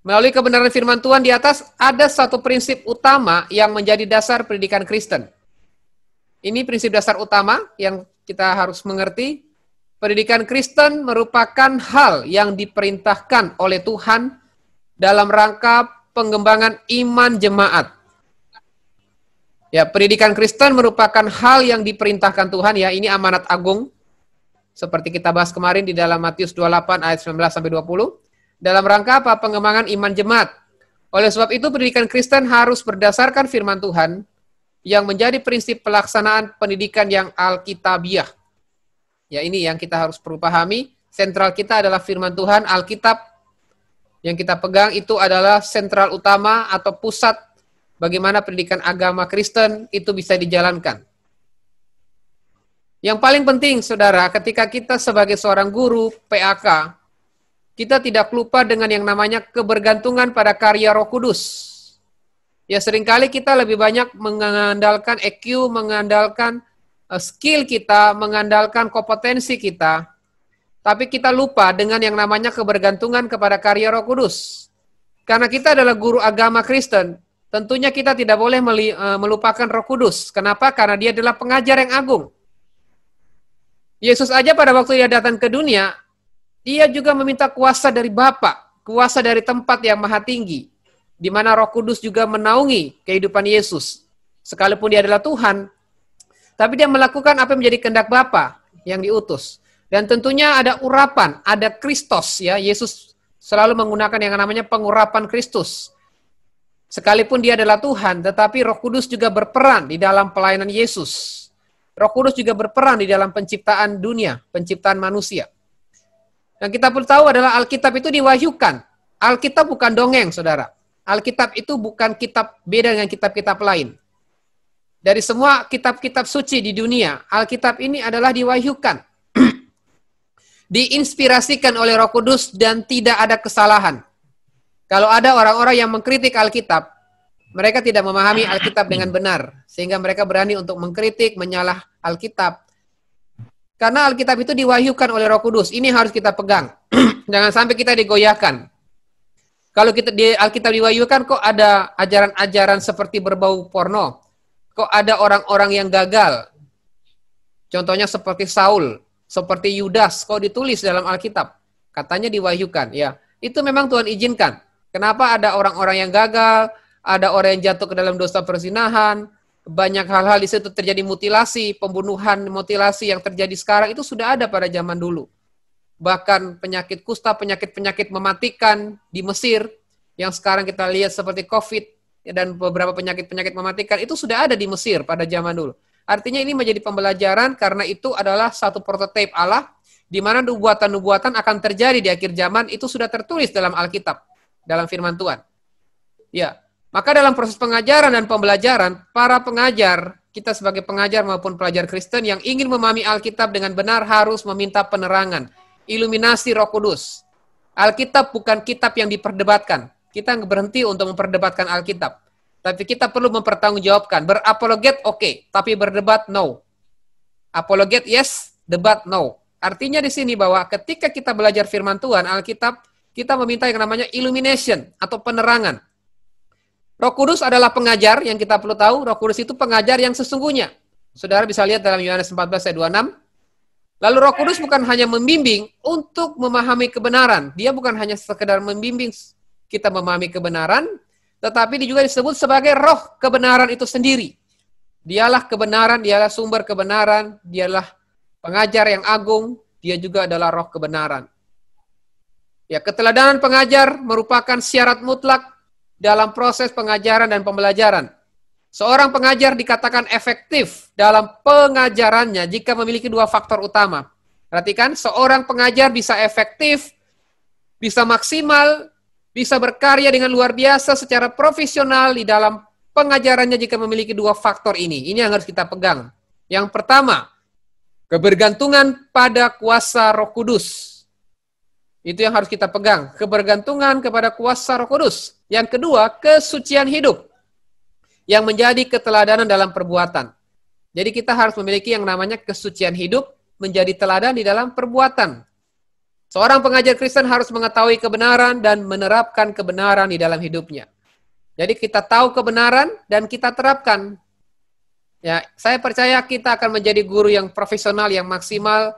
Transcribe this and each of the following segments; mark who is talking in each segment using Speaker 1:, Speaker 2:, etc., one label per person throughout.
Speaker 1: Melalui kebenaran firman Tuhan di atas, ada satu prinsip utama yang menjadi dasar pendidikan Kristen. Ini prinsip dasar utama yang kita harus mengerti. Pendidikan Kristen merupakan hal yang diperintahkan oleh Tuhan dalam rangka pengembangan iman jemaat. Ya, pendidikan Kristen merupakan hal yang diperintahkan Tuhan, ya, ini amanat agung. Seperti kita bahas kemarin di dalam Matius 28 ayat 19-20. Dalam rangka apa? Pengembangan iman jemaat. Oleh sebab itu, pendidikan Kristen harus berdasarkan firman Tuhan yang menjadi prinsip pelaksanaan pendidikan yang alkitabiah. Ya, ini yang kita harus perlu pahami. Sentral kita adalah firman Tuhan, Alkitab. Yang kita pegang itu adalah sentral utama atau pusat bagaimana pendidikan agama Kristen itu bisa dijalankan. Yang paling penting, saudara, ketika kita sebagai seorang guru PAK, kita tidak lupa dengan yang namanya kebergantungan pada karya Roh Kudus. Ya, seringkali kita lebih banyak mengandalkan EQ, mengandalkan skill kita, mengandalkan kompetensi kita, tapi kita lupa dengan yang namanya kebergantungan kepada karya Roh Kudus. Karena kita adalah guru agama Kristen, tentunya kita tidak boleh melupakan Roh Kudus. Kenapa? Karena dia adalah pengajar yang agung. Yesus aja pada waktu dia datang ke dunia, dia juga meminta kuasa dari Bapa, kuasa dari tempat yang maha tinggi, di mana Roh Kudus juga menaungi kehidupan Yesus. Sekalipun dia adalah Tuhan, tapi dia melakukan apa yang menjadi kehendak Bapa yang diutus. Dan tentunya ada urapan, ada Kristos, ya. Yesus selalu menggunakan yang namanya pengurapan Kristus. Sekalipun dia adalah Tuhan, tetapi Roh Kudus juga berperan di dalam pelayanan Yesus. Roh Kudus juga berperan di dalam penciptaan dunia, penciptaan manusia. Yang kita perlu tahu adalah Alkitab itu diwahyukan. Alkitab bukan dongeng, saudara. Alkitab itu bukan kitab beda dengan kitab-kitab lain. Dari semua kitab-kitab suci di dunia, Alkitab ini adalah diwahyukan. Diinspirasikan oleh Roh Kudus dan tidak ada kesalahan. Kalau ada orang-orang yang mengkritik Alkitab, mereka tidak memahami Alkitab dengan benar. Sehingga mereka berani untuk mengkritik, menyalah Alkitab. Karena Alkitab itu diwahyukan oleh Roh Kudus. Ini harus kita pegang. Jangan sampai kita digoyahkan. Kalau kita di Alkitab diwahyukan, kok ada ajaran-ajaran seperti berbau porno? Kok ada orang-orang yang gagal? Contohnya seperti Saul, seperti Yudas, kok ditulis dalam Alkitab? Katanya diwahyukan. Ya, itu memang Tuhan izinkan. Kenapa ada orang-orang yang gagal, ada orang yang jatuh ke dalam dosa perzinahan, banyak hal-hal di situ terjadi mutilasi, pembunuhan, mutilasi yang terjadi sekarang itu sudah ada pada zaman dulu. Bahkan penyakit kusta, penyakit-penyakit mematikan di Mesir, yang sekarang kita lihat seperti COVID, dan beberapa penyakit-penyakit mematikan, itu sudah ada di Mesir pada zaman dulu. Artinya ini menjadi pembelajaran karena itu adalah satu prototipe Allah, di mana nubuatan-nubuatan akan terjadi di akhir zaman, itu sudah tertulis dalam Alkitab, dalam firman Tuhan. Ya. Maka dalam proses pengajaran dan pembelajaran, para pengajar, kita sebagai pengajar maupun pelajar Kristen yang ingin memahami Alkitab dengan benar harus meminta penerangan, iluminasi Roh Kudus. Alkitab bukan kitab yang diperdebatkan. Kita berhenti untuk memperdebatkan Alkitab. Tapi kita perlu mempertanggungjawabkan. Berapologet oke, tapi berdebat no. Apologet yes, debat no. Artinya di sini bahwa ketika kita belajar firman Tuhan, Alkitab, kita meminta yang namanya illumination atau penerangan. Roh Kudus adalah pengajar yang kita perlu tahu. Roh Kudus itu pengajar yang sesungguhnya. Saudara bisa lihat dalam Yohanes 14 ayat 26. Lalu Roh Kudus bukan hanya membimbing untuk memahami kebenaran. Dia bukan hanya sekedar membimbing kita memahami kebenaran, tetapi dia juga disebut sebagai roh kebenaran itu sendiri. Dialah kebenaran, dialah sumber kebenaran, dialah pengajar yang agung, dia juga adalah roh kebenaran. Ya, keteladanan pengajar merupakan syarat mutlak dalam proses pengajaran dan pembelajaran. Seorang pengajar dikatakan efektif dalam pengajarannya jika memiliki dua faktor utama. Perhatikan, seorang pengajar bisa efektif, bisa maksimal, bisa berkarya dengan luar biasa secara profesional di dalam pengajarannya jika memiliki dua faktor ini. Ini yang harus kita pegang. Yang pertama, kebergantungan pada kuasa Roh Kudus. Itu yang harus kita pegang. Kebergantungan kepada kuasa Roh Kudus. Yang kedua, kesucian hidup. Yang menjadi keteladanan dalam perbuatan. Jadi kita harus memiliki yang namanya kesucian hidup menjadi teladan di dalam perbuatan. Seorang pengajar Kristen harus mengetahui kebenaran dan menerapkan kebenaran di dalam hidupnya. Jadi kita tahu kebenaran dan kita terapkan. Ya, saya percaya kita akan menjadi guru yang profesional, yang maksimal,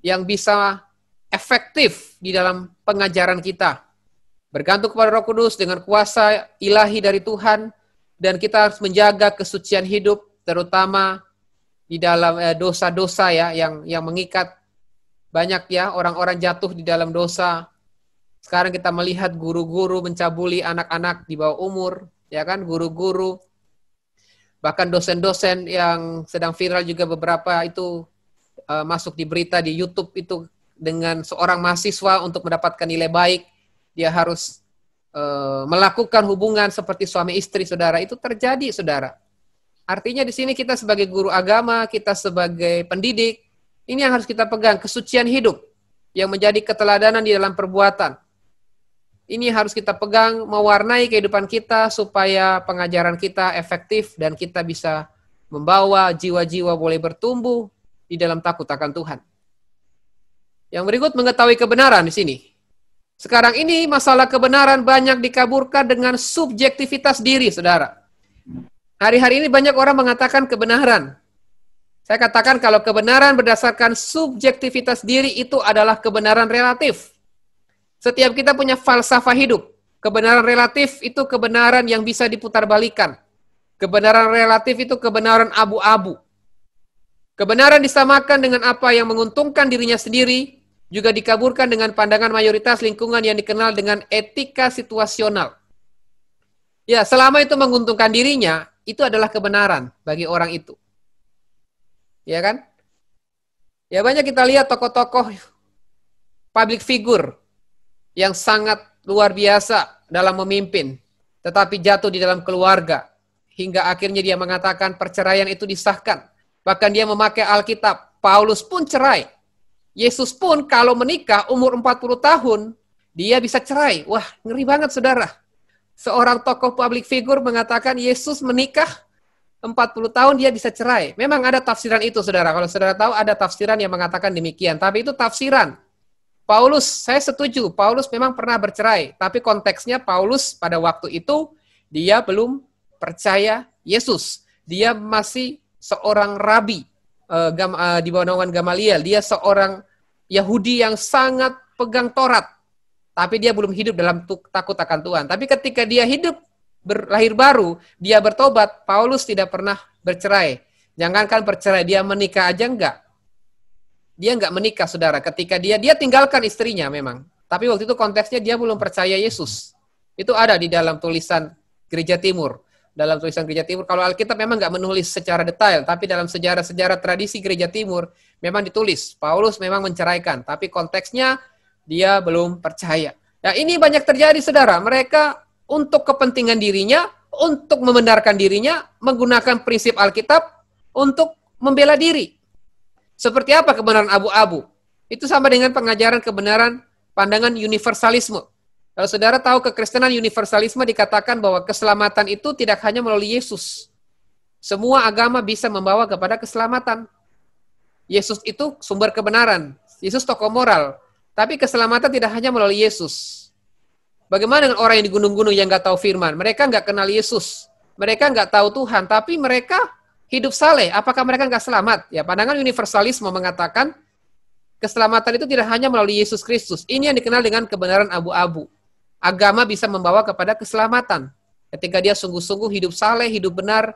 Speaker 1: yang bisa efektif di dalam pengajaran kita. Bergantung kepada Roh Kudus dengan kuasa ilahi dari Tuhan, dan kita harus menjaga kesucian hidup, terutama di dalam dosa-dosa ya, yang mengikat. Banyak ya orang-orang jatuh di dalam dosa. Sekarang kita melihat guru-guru mencabuli anak-anak di bawah umur, ya kan, guru-guru. Bahkan dosen-dosen yang sedang viral juga beberapa itu masuk di berita di YouTube itu dengan seorang mahasiswa untuk mendapatkan nilai baik, dia harus melakukan hubungan seperti suami istri, saudara. Itu terjadi, saudara. Artinya di sini kita sebagai guru agama, kita sebagai pendidik, ini yang harus kita pegang, kesucian hidup yang menjadi keteladanan di dalam perbuatan. Ini harus kita pegang, mewarnai kehidupan kita supaya pengajaran kita efektif dan kita bisa membawa jiwa-jiwa boleh bertumbuh di dalam takut akan Tuhan. Yang berikut mengetahui kebenaran di sini. Sekarang ini masalah kebenaran banyak dikaburkan dengan subjektivitas diri, saudara. Hari-hari ini banyak orang mengatakan kebenaran. Saya katakan kalau kebenaran berdasarkan subjektivitas diri itu adalah kebenaran relatif. Setiap kita punya falsafah hidup. Kebenaran relatif itu kebenaran yang bisa diputarbalikkan. Kebenaran relatif itu kebenaran abu-abu. Kebenaran disamakan dengan apa yang menguntungkan dirinya sendiri, juga dikaburkan dengan pandangan mayoritas lingkungan yang dikenal dengan etika situasional. Ya, selama itu menguntungkan dirinya, itu adalah kebenaran bagi orang itu. Ya kan? Ya banyak kita lihat tokoh-tokoh public figure yang sangat luar biasa dalam memimpin, tetapi jatuh di dalam keluarga, hingga akhirnya dia mengatakan perceraian itu disahkan. Bahkan dia memakai Alkitab. Paulus pun cerai. Yesus pun kalau menikah umur 40 tahun, dia bisa cerai. Wah, ngeri banget, saudara. Seorang tokoh public figure mengatakan Yesus menikah 40 tahun dia bisa cerai. Memang ada tafsiran itu, saudara. Kalau saudara tahu ada tafsiran yang mengatakan demikian. Tapi itu tafsiran. Paulus, saya setuju, Paulus memang pernah bercerai, tapi konteksnya Paulus pada waktu itu, dia belum percaya Yesus. Dia masih seorang rabi di bawah naungan Gamaliel. Dia seorang Yahudi yang sangat pegang Taurat, tapi dia belum hidup dalam takut akan Tuhan. Tapi ketika dia hidup, lahir baru, dia bertobat, Paulus tidak pernah bercerai. Jangankan bercerai, dia menikah aja enggak. Dia enggak menikah, saudara. Ketika dia tinggalkan istrinya memang. Tapi waktu itu konteksnya dia belum percaya Yesus. Itu ada di dalam tulisan Gereja Timur. Dalam tulisan Gereja Timur, kalau Alkitab memang enggak menulis secara detail, tapi dalam sejarah-sejarah tradisi Gereja Timur, memang ditulis. Paulus memang menceraikan, tapi konteksnya dia belum percaya. Nah ini banyak terjadi, saudara. Mereka untuk kepentingan dirinya, untuk membenarkan dirinya, menggunakan prinsip Alkitab untuk membela diri. Seperti apa kebenaran abu-abu? Itu sama dengan pengajaran kebenaran pandangan universalisme. Kalau saudara tahu kekristenan universalisme dikatakan bahwa keselamatan itu tidak hanya melalui Yesus. Semua agama bisa membawa kepada keselamatan. Yesus itu sumber kebenaran. Yesus tokoh moral. Tapi keselamatan tidak hanya melalui Yesus. Bagaimana dengan orang yang di gunung-gunung yang nggak tahu firman? Mereka nggak kenal Yesus. Mereka nggak tahu Tuhan. Tapi mereka hidup saleh, apakah mereka nggak selamat? Ya, pandangan universalisme mengatakan keselamatan itu tidak hanya melalui Yesus Kristus. Ini yang dikenal dengan kebenaran abu-abu. Agama bisa membawa kepada keselamatan. Ketika dia sungguh-sungguh hidup saleh, hidup benar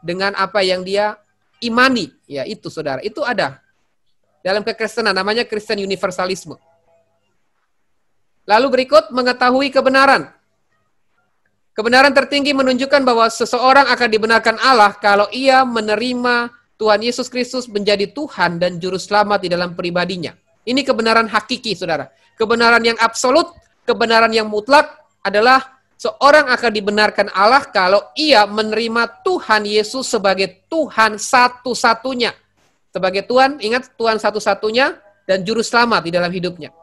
Speaker 1: dengan apa yang dia imani. Ya, itu saudara. Itu ada dalam kekristenan, namanya Kristen universalisme. Lalu berikut, mengetahui kebenaran. Kebenaran tertinggi menunjukkan bahwa seseorang akan dibenarkan Allah kalau ia menerima Tuhan Yesus Kristus menjadi Tuhan dan Juru Selamat di dalam pribadinya. Ini kebenaran hakiki, saudara. Kebenaran yang absolut, kebenaran yang mutlak adalah seorang akan dibenarkan Allah kalau ia menerima Tuhan Yesus sebagai Tuhan satu-satunya. Sebagai Tuhan, ingat Tuhan satu-satunya dan Juru Selamat di dalam hidupnya.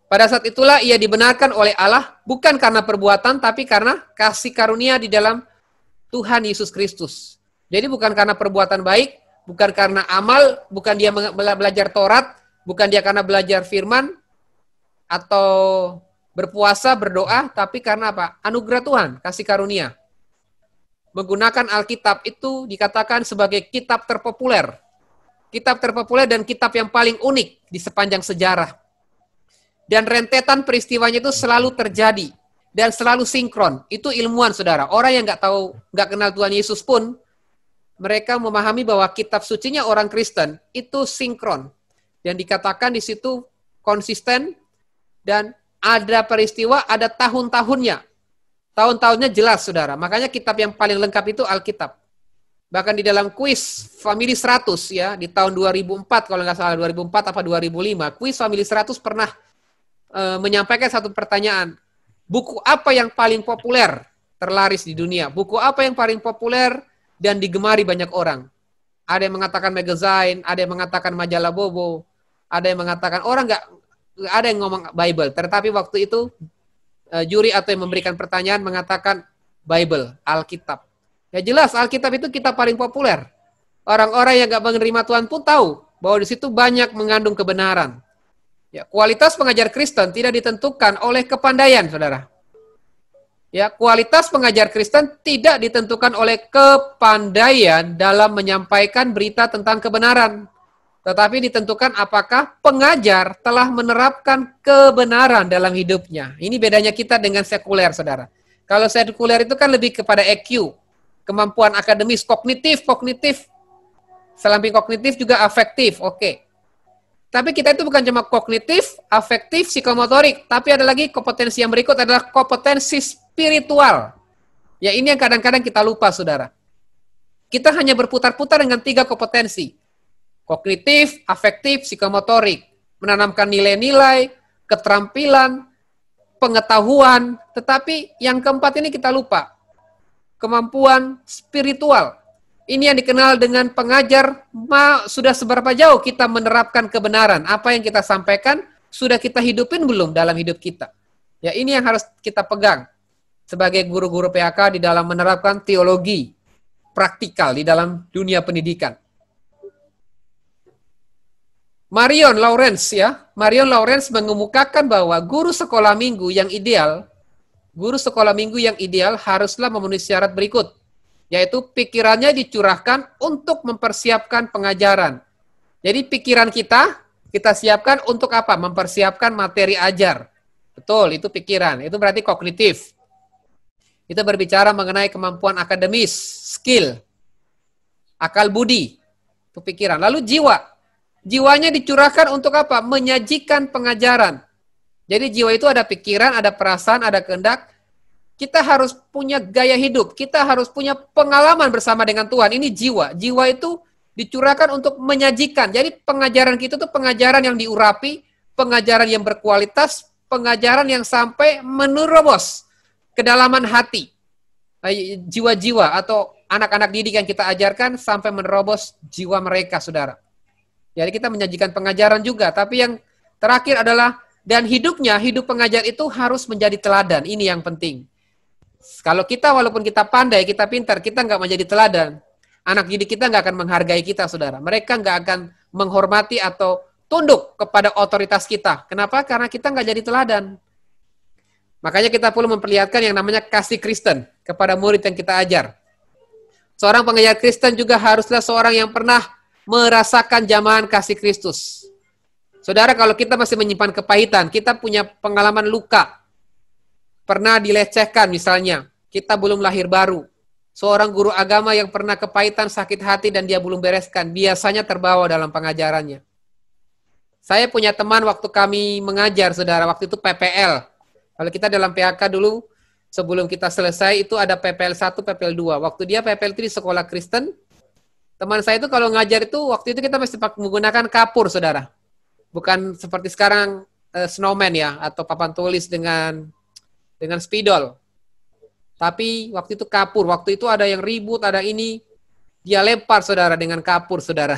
Speaker 1: Pada saat itulah ia dibenarkan oleh Allah, bukan karena perbuatan, tapi karena kasih karunia di dalam Tuhan Yesus Kristus. Jadi bukan karena perbuatan baik, bukan karena amal, bukan dia belajar Taurat, Bukan dia karena belajar firman atau berpuasa, berdoa, tapi karena apa? Anugerah Tuhan, kasih karunia. Menggunakan Alkitab itu dikatakan sebagai kitab terpopuler. Kitab terpopuler dan kitab yang paling unik di sepanjang sejarah. Dan rentetan peristiwanya itu selalu terjadi dan selalu sinkron. Itu ilmuwan, saudara. Orang yang nggak kenal Tuhan Yesus pun, mereka memahami bahwa kitab sucinya orang Kristen itu sinkron. Dan dikatakan di situ konsisten dan ada peristiwa, ada tahun-tahunnya. Tahun-tahunnya jelas, saudara. Makanya kitab yang paling lengkap itu Alkitab. Bahkan di dalam kuis Family 100 ya, di tahun 2004, kalau nggak salah 2004 apa 2005, kuis Family 100 pernah menyampaikan satu pertanyaan. Buku apa yang paling populer terlaris di dunia? Buku apa yang paling populer dan digemari banyak orang? Ada yang mengatakan magazine, ada yang mengatakan majalah Bobo, ada yang mengatakan orang nggak ada yang ngomong Bible. Tetapi waktu itu juri atau yang memberikan pertanyaan mengatakan Bible, Alkitab. Ya jelas Alkitab itu kitab paling populer. Orang-orang yang nggak menerima Tuhan pun tahu bahwa di situ banyak mengandung kebenaran. Ya, kualitas pengajar Kristen tidak ditentukan oleh kepandaian, saudara. Ya, kualitas pengajar Kristen tidak ditentukan oleh kepandaian dalam menyampaikan berita tentang kebenaran. Tetapi ditentukan apakah pengajar telah menerapkan kebenaran dalam hidupnya. Ini bedanya kita dengan sekuler, saudara. Kalau sekuler itu kan lebih kepada EQ, kemampuan akademis, kognitif. Selain kognitif juga afektif, oke. Tapi kita itu bukan cuma kognitif, afektif, psikomotorik, tapi ada lagi kompetensi yang berikut adalah kompetensi spiritual. Ya ini yang kadang-kadang kita lupa, saudara. Kita hanya berputar-putar dengan 3 kompetensi. Kognitif, afektif, psikomotorik. Menanamkan nilai-nilai, keterampilan, pengetahuan. Tetapi yang keempat ini kita lupa. Kemampuan spiritual. Ini yang dikenal dengan pengajar, sudah seberapa jauh kita menerapkan kebenaran. Apa yang kita sampaikan, sudah kita hidupin belum dalam hidup kita. Ya ini yang harus kita pegang. Sebagai guru-guru PHK di dalam menerapkan teologi praktikal di dalam dunia pendidikan. Marion Lawrence mengemukakan bahwa guru sekolah minggu yang ideal haruslah memenuhi syarat berikut. Yaitu pikirannya dicurahkan untuk mempersiapkan pengajaran. Jadi pikiran kita siapkan untuk apa? Mempersiapkan materi ajar. Betul, itu pikiran. Itu berarti kognitif. Itu berbicara mengenai kemampuan akademis, skill, akal budi, itu pikiran. Lalu jiwanya dicurahkan untuk apa? Menyajikan pengajaran. Jadi jiwa itu ada pikiran, ada perasaan, ada kehendak. Kita harus punya gaya hidup, kita harus punya pengalaman bersama dengan Tuhan. Ini jiwa. Jiwa itu dicurahkan untuk menyajikan. Jadi pengajaran kita itu pengajaran yang diurapi, pengajaran yang berkualitas, pengajaran yang sampai menerobos kedalaman hati. Jiwa-jiwa atau anak-anak didik yang kita ajarkan sampai menerobos jiwa mereka, saudara. Jadi kita menyajikan pengajaran juga. Tapi yang terakhir adalah, dan hidup pengajar itu harus menjadi teladan. Ini yang penting. Kalau kita walaupun kita pandai, kita pintar, kita nggak menjadi teladan, anak didik kita nggak akan menghargai kita, saudara. Mereka nggak akan menghormati atau tunduk kepada otoritas kita. Kenapa? Karena kita nggak jadi teladan. Makanya kita perlu memperlihatkan yang namanya kasih Kristen kepada murid yang kita ajar. Seorang pengajar Kristen juga haruslah seorang yang pernah merasakan jamahan kasih Kristus. Saudara, kalau kita masih menyimpan kepahitan, kita punya pengalaman luka, pernah dilecehkan misalnya, kita belum lahir baru. Seorang guru agama yang pernah kepahitan, sakit hati, dan dia belum bereskan, biasanya terbawa dalam pengajarannya. Saya punya teman waktu kami mengajar, saudara, waktu itu PPL. Kalau kita dalam PHK dulu, sebelum kita selesai, itu ada PPL 1, PPL 2. Waktu dia PPL itu di sekolah Kristen, teman saya itu kalau ngajar itu, waktu itu kita mesti menggunakan kapur, saudara. Bukan seperti sekarang snowman ya, atau papan tulis dengan spidol. Tapi waktu itu kapur. Waktu itu ada yang ribut, ada ini. Dia lempar, saudara, dengan kapur, saudara.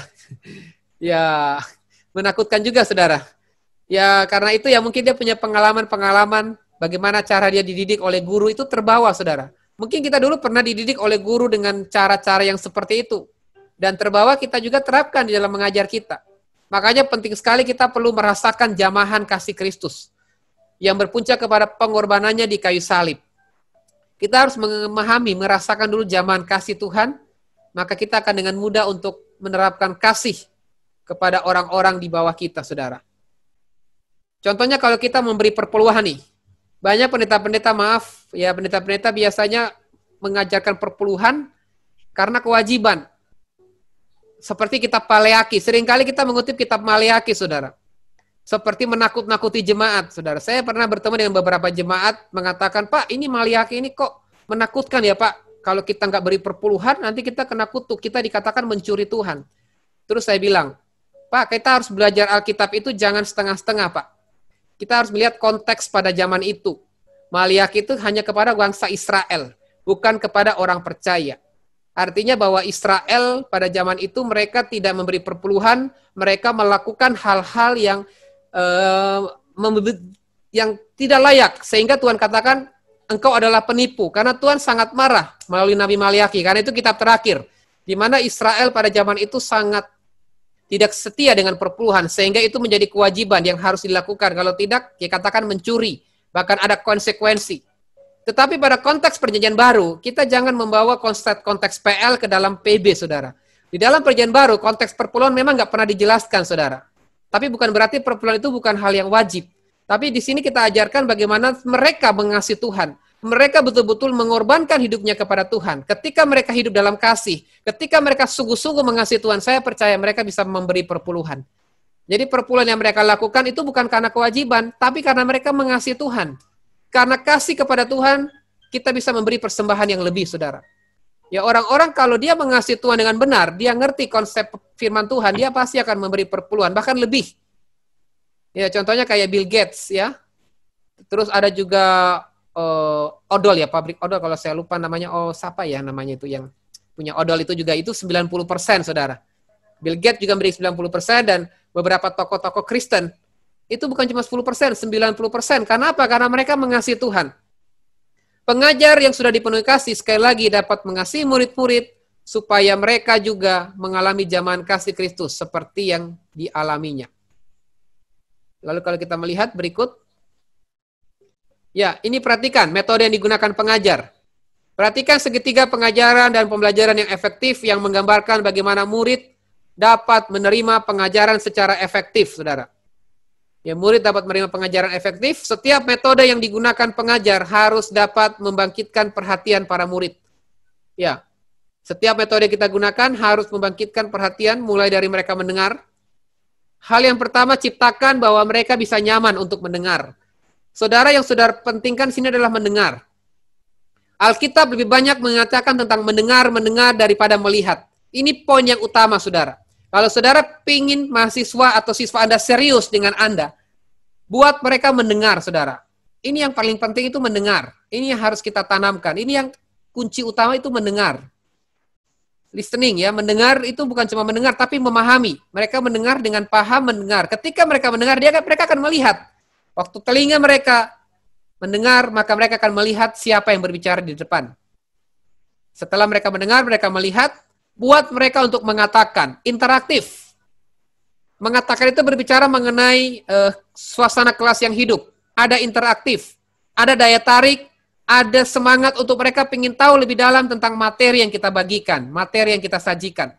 Speaker 1: Ya, menakutkan juga, saudara. Ya, karena itu ya mungkin dia punya pengalaman bagaimana cara dia dididik oleh guru itu terbawa, saudara. Mungkin kita dulu pernah dididik oleh guru dengan cara-cara yang seperti itu. Dan terbawa kita juga terapkan di dalam mengajar kita. Makanya penting sekali kita perlu merasakan jamahan kasih Kristus yang berpuncak kepada pengorbanannya di kayu salib. Kita harus memahami, merasakan dulu jamahan kasih Tuhan, maka kita akan dengan mudah untuk menerapkan kasih kepada orang-orang di bawah kita, saudara. Contohnya kalau kita memberi perpuluhan nih, banyak pendeta-pendeta, pendeta-pendeta biasanya mengajarkan perpuluhan karena kewajiban. Seperti kitab Maleakhi, seringkali kita mengutip kitab Maleakhi, saudara. Seperti menakut-nakuti jemaat, saudara. Saya pernah bertemu dengan beberapa jemaat mengatakan, Pak, ini Maleakhi ini kok menakutkan ya, Pak. Kalau kita nggak beri perpuluhan, nanti kita kena kutuk, kita dikatakan mencuri Tuhan. Terus saya bilang, Pak, kita harus belajar Alkitab itu jangan setengah-setengah, Pak. Kita harus melihat konteks pada zaman itu. Maleakhi itu hanya kepada bangsa Israel, bukan kepada orang percaya. Artinya bahwa Israel pada zaman itu mereka tidak memberi perpuluhan, mereka melakukan hal-hal yang tidak layak. Sehingga Tuhan katakan, engkau adalah penipu. Karena Tuhan sangat marah melalui Nabi Maleakhi. Karena itu kitab terakhir. Di mana Israel pada zaman itu sangat tidak setia dengan perpuluhan. Sehingga itu menjadi kewajiban yang harus dilakukan. Kalau tidak, dikatakan mencuri. Bahkan ada konsekuensi. Tetapi pada konteks perjanjian baru, kita jangan membawa konteks PL ke dalam PB, saudara. Di dalam perjanjian baru, konteks perpuluhan memang nggak pernah dijelaskan, saudara. Tapi bukan berarti perpuluhan itu bukan hal yang wajib. Tapi di sini kita ajarkan bagaimana mereka mengasihi Tuhan. Mereka betul-betul mengorbankan hidupnya kepada Tuhan. Ketika mereka hidup dalam kasih, ketika mereka sungguh-sungguh mengasihi Tuhan, saya percaya mereka bisa memberi perpuluhan. Jadi perpuluhan yang mereka lakukan itu bukan karena kewajiban, tapi karena mereka mengasihi Tuhan. Karena kasih kepada Tuhan, kita bisa memberi persembahan yang lebih, saudara. Ya, orang-orang kalau dia mengasihi Tuhan dengan benar, dia ngerti konsep firman Tuhan, dia pasti akan memberi perpuluhan, bahkan lebih. Ya, contohnya kayak Bill Gates, ya. Terus ada juga odol, ya, pabrik odol, kalau saya lupa namanya, siapa ya namanya itu, yang punya odol itu juga, itu 90%, saudara. Bill Gates juga memberi 90%, dan beberapa tokoh-tokoh Kristen, itu bukan cuma 10%, 90%. Karena apa? Karena mereka mengasihi Tuhan. Pengajar yang sudah dipenuhi kasih, sekali lagi dapat mengasihi murid-murid, supaya mereka juga mengalami jamahan kasih Kristus, seperti yang dialaminya. Lalu kalau kita melihat berikut, ya, ini perhatikan metode yang digunakan pengajar. Perhatikan segitiga pengajaran dan pembelajaran yang efektif, yang menggambarkan bagaimana murid dapat menerima pengajaran secara efektif, saudara. Ya, murid dapat menerima pengajaran efektif. Setiap metode yang digunakan pengajar harus dapat membangkitkan perhatian para murid. Ya, setiap metode kita gunakan harus membangkitkan perhatian, mulai dari mereka mendengar. Hal yang pertama, ciptakan bahwa mereka bisa nyaman untuk mendengar. Saudara, yang saudara pentingkan sini adalah mendengar. Alkitab lebih banyak mengatakan tentang mendengar daripada melihat. Ini poin yang utama, saudara. Kalau saudara pingin mahasiswa atau siswa Anda serius dengan Anda, buat mereka mendengar, saudara. Ini yang paling penting, itu mendengar. Ini yang harus kita tanamkan. Ini yang kunci utama, itu mendengar. Listening, ya. Mendengar itu bukan cuma mendengar, tapi memahami. Mereka mendengar dengan paham mendengar. Ketika mereka mendengar, mereka akan melihat. Waktu telinga mereka mendengar, maka mereka akan melihat siapa yang berbicara di depan. Setelah mereka mendengar, mereka melihat. Buat mereka untuk mengatakan, interaktif. Mengatakan itu berbicara mengenai suasana kelas yang hidup. Ada interaktif, ada daya tarik, ada semangat untuk mereka ingin tahu lebih dalam tentang materi yang kita bagikan, materi yang kita sajikan.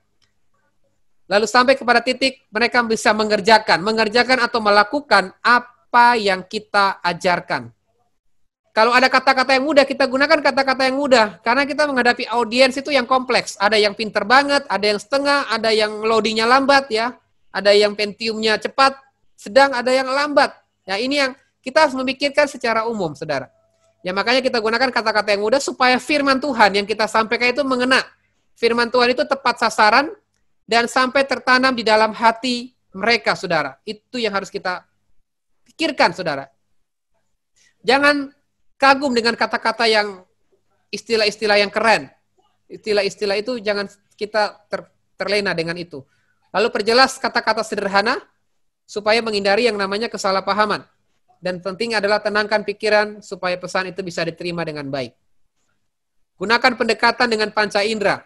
Speaker 1: Lalu sampai kepada titik mereka bisa mengerjakan atau melakukan apa yang kita ajarkan. Kalau ada kata-kata yang mudah, kita gunakan kata-kata yang mudah. Karena kita menghadapi audiens itu yang kompleks. Ada yang pinter banget, ada yang setengah, ada yang loadingnya lambat, ya. Ada yang Pentiumnya cepat, sedang ada yang lambat. Ya, ini yang kita harus memikirkan secara umum, saudara. Ya, makanya kita gunakan kata-kata yang mudah supaya firman Tuhan yang kita sampaikan itu mengena. Firman Tuhan itu tepat sasaran dan sampai tertanam di dalam hati mereka, saudara. Itu yang harus kita pikirkan, saudara. Jangan kagum dengan kata-kata yang istilah-istilah yang keren. Istilah-istilah itu jangan kita terlena dengan itu. Lalu perjelas kata-kata sederhana supaya menghindari yang namanya kesalahpahaman. Dan penting adalah tenangkan pikiran supaya pesan itu bisa diterima dengan baik. Gunakan pendekatan dengan panca indera.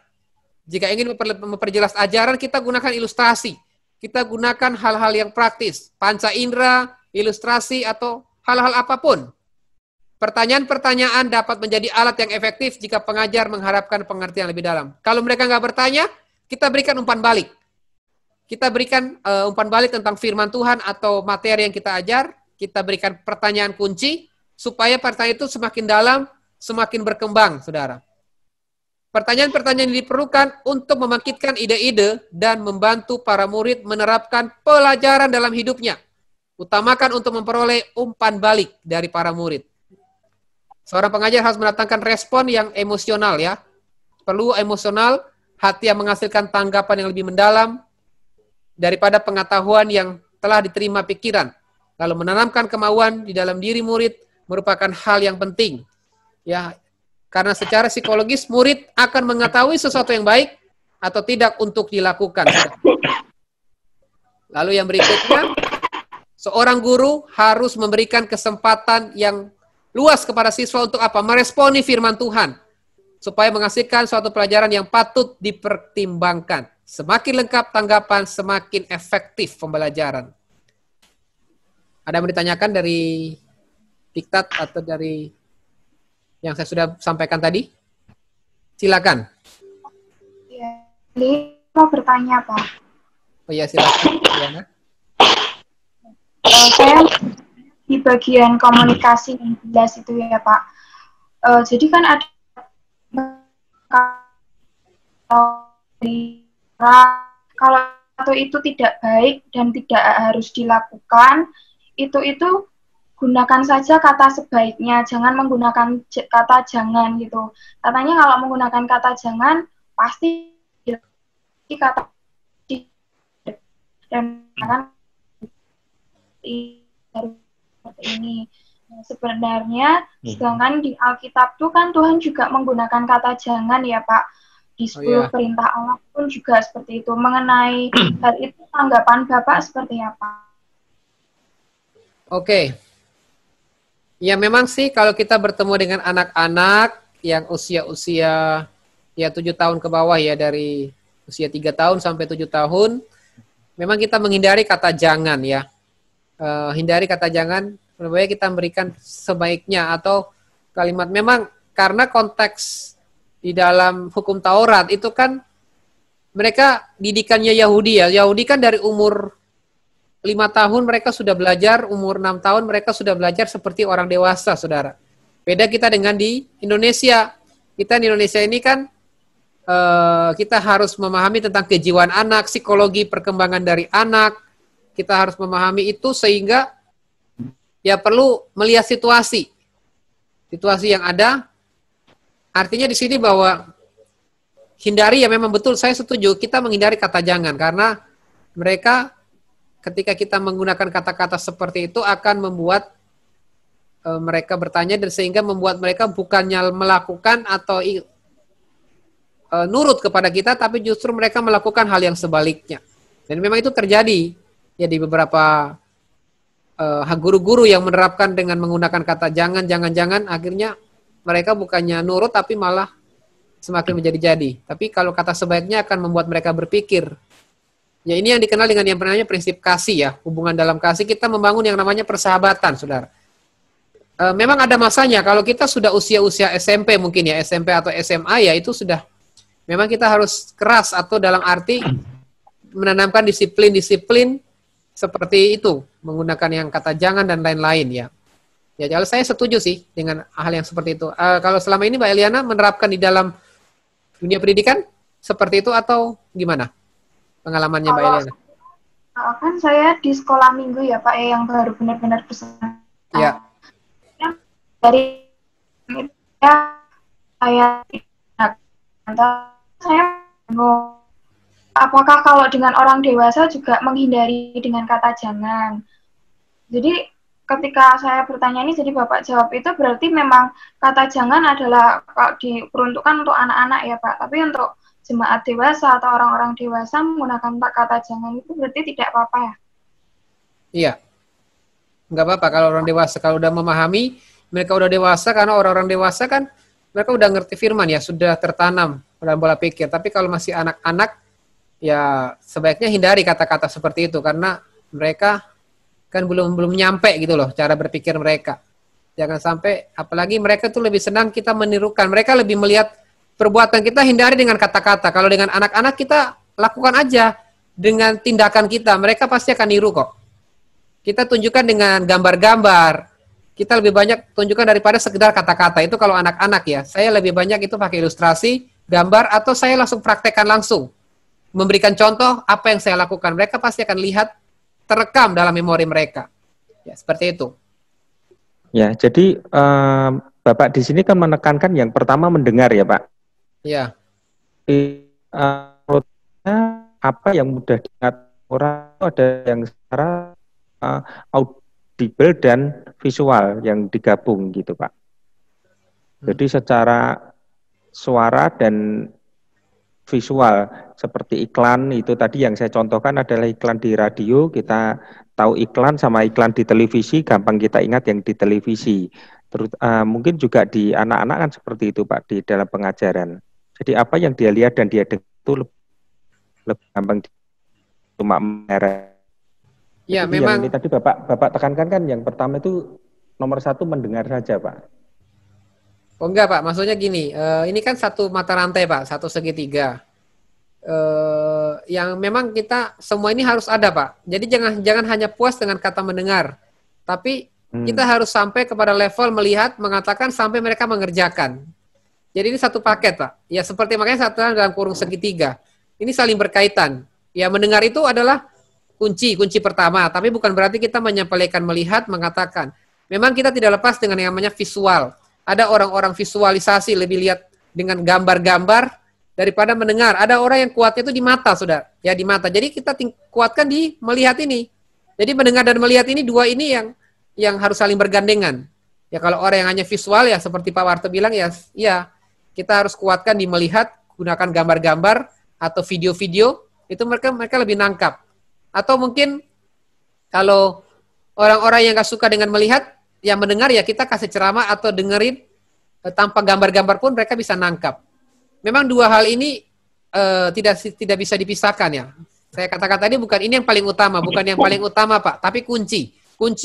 Speaker 1: Jika ingin memperjelas ajaran, kita gunakan ilustrasi. kita gunakan hal-hal yang praktis, panca indera, ilustrasi, atau hal-hal apapun. Pertanyaan-pertanyaan dapat menjadi alat yang efektif jika pengajar mengharapkan pengertian lebih dalam. Kalau mereka nggak bertanya, kita berikan umpan balik. Kita berikan umpan balik tentang firman Tuhan atau materi yang kita ajar. Kita berikan pertanyaan kunci, supaya pertanyaan itu semakin dalam, semakin berkembang, saudara. Pertanyaan-pertanyaan yang diperlukan untuk membangkitkan ide-ide dan membantu para murid menerapkan pelajaran dalam hidupnya. Utamakan untuk memperoleh umpan balik dari para murid. Seorang pengajar harus mendatangkan respon yang emosional ya. Perlu emosional, hati yang menghasilkan tanggapan yang lebih mendalam daripada pengetahuan yang telah diterima pikiran. Lalu menanamkan kemauan di dalam diri murid merupakan hal yang penting. Ya, karena secara psikologis murid akan mengetahui sesuatu yang baik atau tidak untuk dilakukan. Lalu yang berikutnya, seorang guru harus memberikan kesempatan yang luas kepada siswa untuk apa? Meresponi firman Tuhan. Supaya menghasilkan suatu pelajaran yang patut dipertimbangkan. Semakin lengkap tanggapan, semakin efektif pembelajaran. Ada yang ditanyakan dari diktat atau dari yang saya sudah sampaikan tadi? Silakan.
Speaker 2: Ya, mau bertanya, Pak.
Speaker 1: Oh iya, silakan. Ya.
Speaker 2: Saya di bagian komunikasi yang jelas itu ya Pak. Jadi kan ada kalau itu tidak baik dan tidak harus dilakukan, itu gunakan saja kata sebaiknya, jangan menggunakan kata jangan gitu. Katanya kalau menggunakan kata jangan pasti kata dan kan seperti ini. Sebenarnya, sedangkan di Alkitab itu kan Tuhan juga menggunakan kata jangan ya Pak. Di 10 perintah Allah pun juga seperti itu. Mengenai hal itu, tanggapan Bapak seperti apa?
Speaker 1: Oke. Ya memang sih kalau kita bertemu dengan anak-anak yang usia-usia ya 7 tahun ke bawah ya, dari usia 3 tahun sampai 7 tahun, memang kita menghindari kata jangan ya. Hindari kata jangan, lebih baik kita memberikan sebaiknya atau kalimat. Memang karena konteks di dalam hukum Taurat itu kan mereka didikannya Yahudi ya. Yahudi kan dari umur 5 tahun mereka sudah belajar, umur 6 tahun mereka sudah belajar seperti orang dewasa, saudara. Beda kita dengan di Indonesia. Kita di Indonesia ini kan kita harus memahami tentang kejiwaan anak, psikologi perkembangan dari anak. Kita harus memahami itu sehingga ya perlu melihat situasi yang ada. Artinya di sini bahwa hindari ya, memang betul saya setuju kita menghindari kata jangan, karena mereka ketika kita menggunakan kata-kata seperti itu akan membuat mereka bertanya dan sehingga membuat mereka bukannya melakukan atau nurut kepada kita, tapi justru mereka melakukan hal yang sebaliknya. Dan memang itu terjadi ya di beberapa guru-guru yang menerapkan dengan menggunakan kata jangan, akhirnya mereka bukannya nurut tapi malah semakin menjadi-jadi. Tapi kalau kata sebaiknya akan membuat mereka berpikir. Ya ini yang dikenal dengan yang namanya prinsip kasih ya. Hubungan dalam kasih kita membangun yang namanya persahabatan, saudara. Memang ada masanya kalau kita sudah usia-usia SMP mungkin ya, SMP atau SMA ya itu sudah memang kita harus keras atau dalam arti menanamkan disiplin-disiplin seperti itu, menggunakan yang kata jangan dan lain-lain ya. Ya, kalau saya setuju sih dengan hal yang seperti itu. Kalau selama ini Mbak Eliana menerapkan di dalam dunia pendidikan seperti itu atau gimana pengalamannya Mbak Eliana?
Speaker 2: Kan saya di sekolah minggu ya Pak, yang baru benar-benar besar.
Speaker 1: Ya.
Speaker 2: Dari saya bingung. Apakah kalau dengan orang dewasa juga menghindari dengan kata jangan? Jadi ketika saya bertanya ini, jadi Bapak jawab itu berarti memang kata jangan adalah diperuntukkan untuk anak-anak ya Pak. Tapi untuk jemaat dewasa atau orang-orang dewasa menggunakan kata jangan itu berarti tidak apa-apa ya? Iya.
Speaker 1: Nggak apa-apa kalau orang dewasa. Kalau udah memahami, mereka udah dewasa, karena orang-orang dewasa kan mereka udah ngerti firman ya, sudah tertanam dalam pola pikir. Tapi kalau masih anak-anak, ya sebaiknya hindari kata-kata seperti itu karena mereka kan belum nyampe gitu loh cara berpikir mereka. Jangan sampai, apalagi mereka tuh lebih senang kita menirukan. Mereka lebih melihat perbuatan kita, hindari dengan kata-kata. Kalau dengan anak-anak kita lakukan aja dengan tindakan kita, mereka pasti akan niru kok. Kita tunjukkan dengan gambar-gambar. Kita lebih banyak tunjukkan daripada sekedar kata-kata. Itu kalau anak-anak ya. Saya lebih banyak itu pakai ilustrasi, gambar, atau saya langsung praktekkan langsung. Memberikan contoh apa yang saya lakukan. Mereka pasti akan lihat terekam dalam memori mereka. Ya, seperti itu.
Speaker 3: Ya, jadi Bapak di sini kan menekankan yang pertama mendengar ya, Pak.
Speaker 1: Ya.
Speaker 3: Apa yang mudah diingat orang ada yang secara audible dan visual yang digabung gitu, Pak. Jadi secara suara dan visual seperti iklan itu tadi yang saya contohkan adalah iklan di radio, kita tahu iklan sama iklan di televisi gampang kita ingat yang di televisi. Terus mungkin juga di anak-anak kan seperti itu Pak di dalam pengajaran. Jadi apa yang dia lihat dan dia dengar itu lebih gampang cuma merek.
Speaker 1: Ya,
Speaker 3: jadi
Speaker 1: memang
Speaker 3: yang ini tadi Bapak tekankan kan yang pertama itu nomor 1 mendengar saja Pak.
Speaker 1: Oh enggak Pak, maksudnya gini, ini kan satu mata rantai Pak, satu segitiga. Yang memang kita semua ini harus ada Pak. Jadi jangan hanya puas dengan kata mendengar, tapi kita harus sampai kepada level melihat, mengatakan sampai mereka mengerjakan. Jadi ini satu paket Pak. Ya seperti makanya satu dalam kurung segitiga. Ini saling berkaitan. Ya mendengar itu adalah kunci pertama, tapi bukan berarti kita menyampaikan melihat, mengatakan. Memang kita tidak lepas dengan yang namanya visual. Ada orang-orang visualisasi lebih lihat dengan gambar-gambar daripada mendengar. Ada orang yang kuatnya itu di mata, Saudara. Ya di mata. Jadi kita kuatkan di melihat ini. Jadi mendengar dan melihat ini dua ini yang harus saling bergandengan. Ya kalau orang yang hanya visual ya seperti Pak Warto bilang ya kita harus kuatkan di melihat, gunakan gambar-gambar atau video-video itu mereka lebih nangkap. Atau mungkin kalau orang-orang yang gak suka dengan melihat, yang mendengar ya kita kasih ceramah atau dengerin tanpa gambar-gambar pun mereka bisa nangkap. Memang dua hal ini tidak bisa dipisahkan ya. Saya katakan tadi bukan ini yang paling utama, bukan yang paling utama Pak, tapi kunci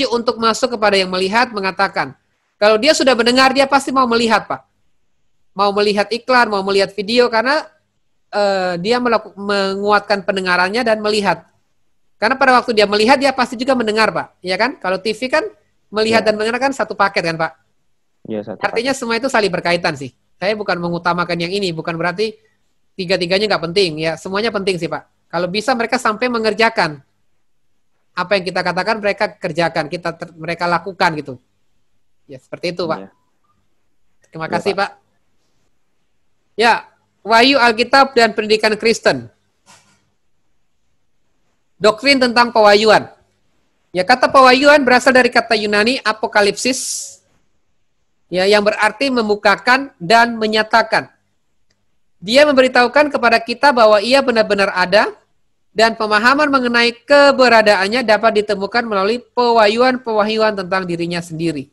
Speaker 1: untuk masuk kepada yang melihat mengatakan. Kalau dia sudah mendengar dia pasti mau melihat Pak, mau melihat iklan, mau melihat video karena dia menguatkan pendengarannya dan melihat. Karena pada waktu dia melihat dia pasti juga mendengar Pak, ya kan? Kalau TV kan melihat dan mendengar kan satu paket kan Pak?
Speaker 3: Ya,
Speaker 1: artinya semua itu saling berkaitan sih. Saya bukan mengutamakan yang ini, bukan berarti tiga-tiganya nggak penting. Ya semuanya penting sih Pak. Kalau bisa mereka sampai mengerjakan apa yang kita katakan mereka kerjakan, mereka lakukan gitu. Ya seperti itu Pak. Terima kasih Pak. Ya, Wahyu Alkitab dan Pendidikan Kristen. Doktrin tentang pewahyuan. Ya kata pewahyuan berasal dari kata Yunani apokalipsis, ya yang berarti membukakan dan menyatakan. Dia memberitahukan kepada kita bahwa ia benar-benar ada dan pemahaman mengenai keberadaannya dapat ditemukan melalui pewahyuan tentang dirinya sendiri.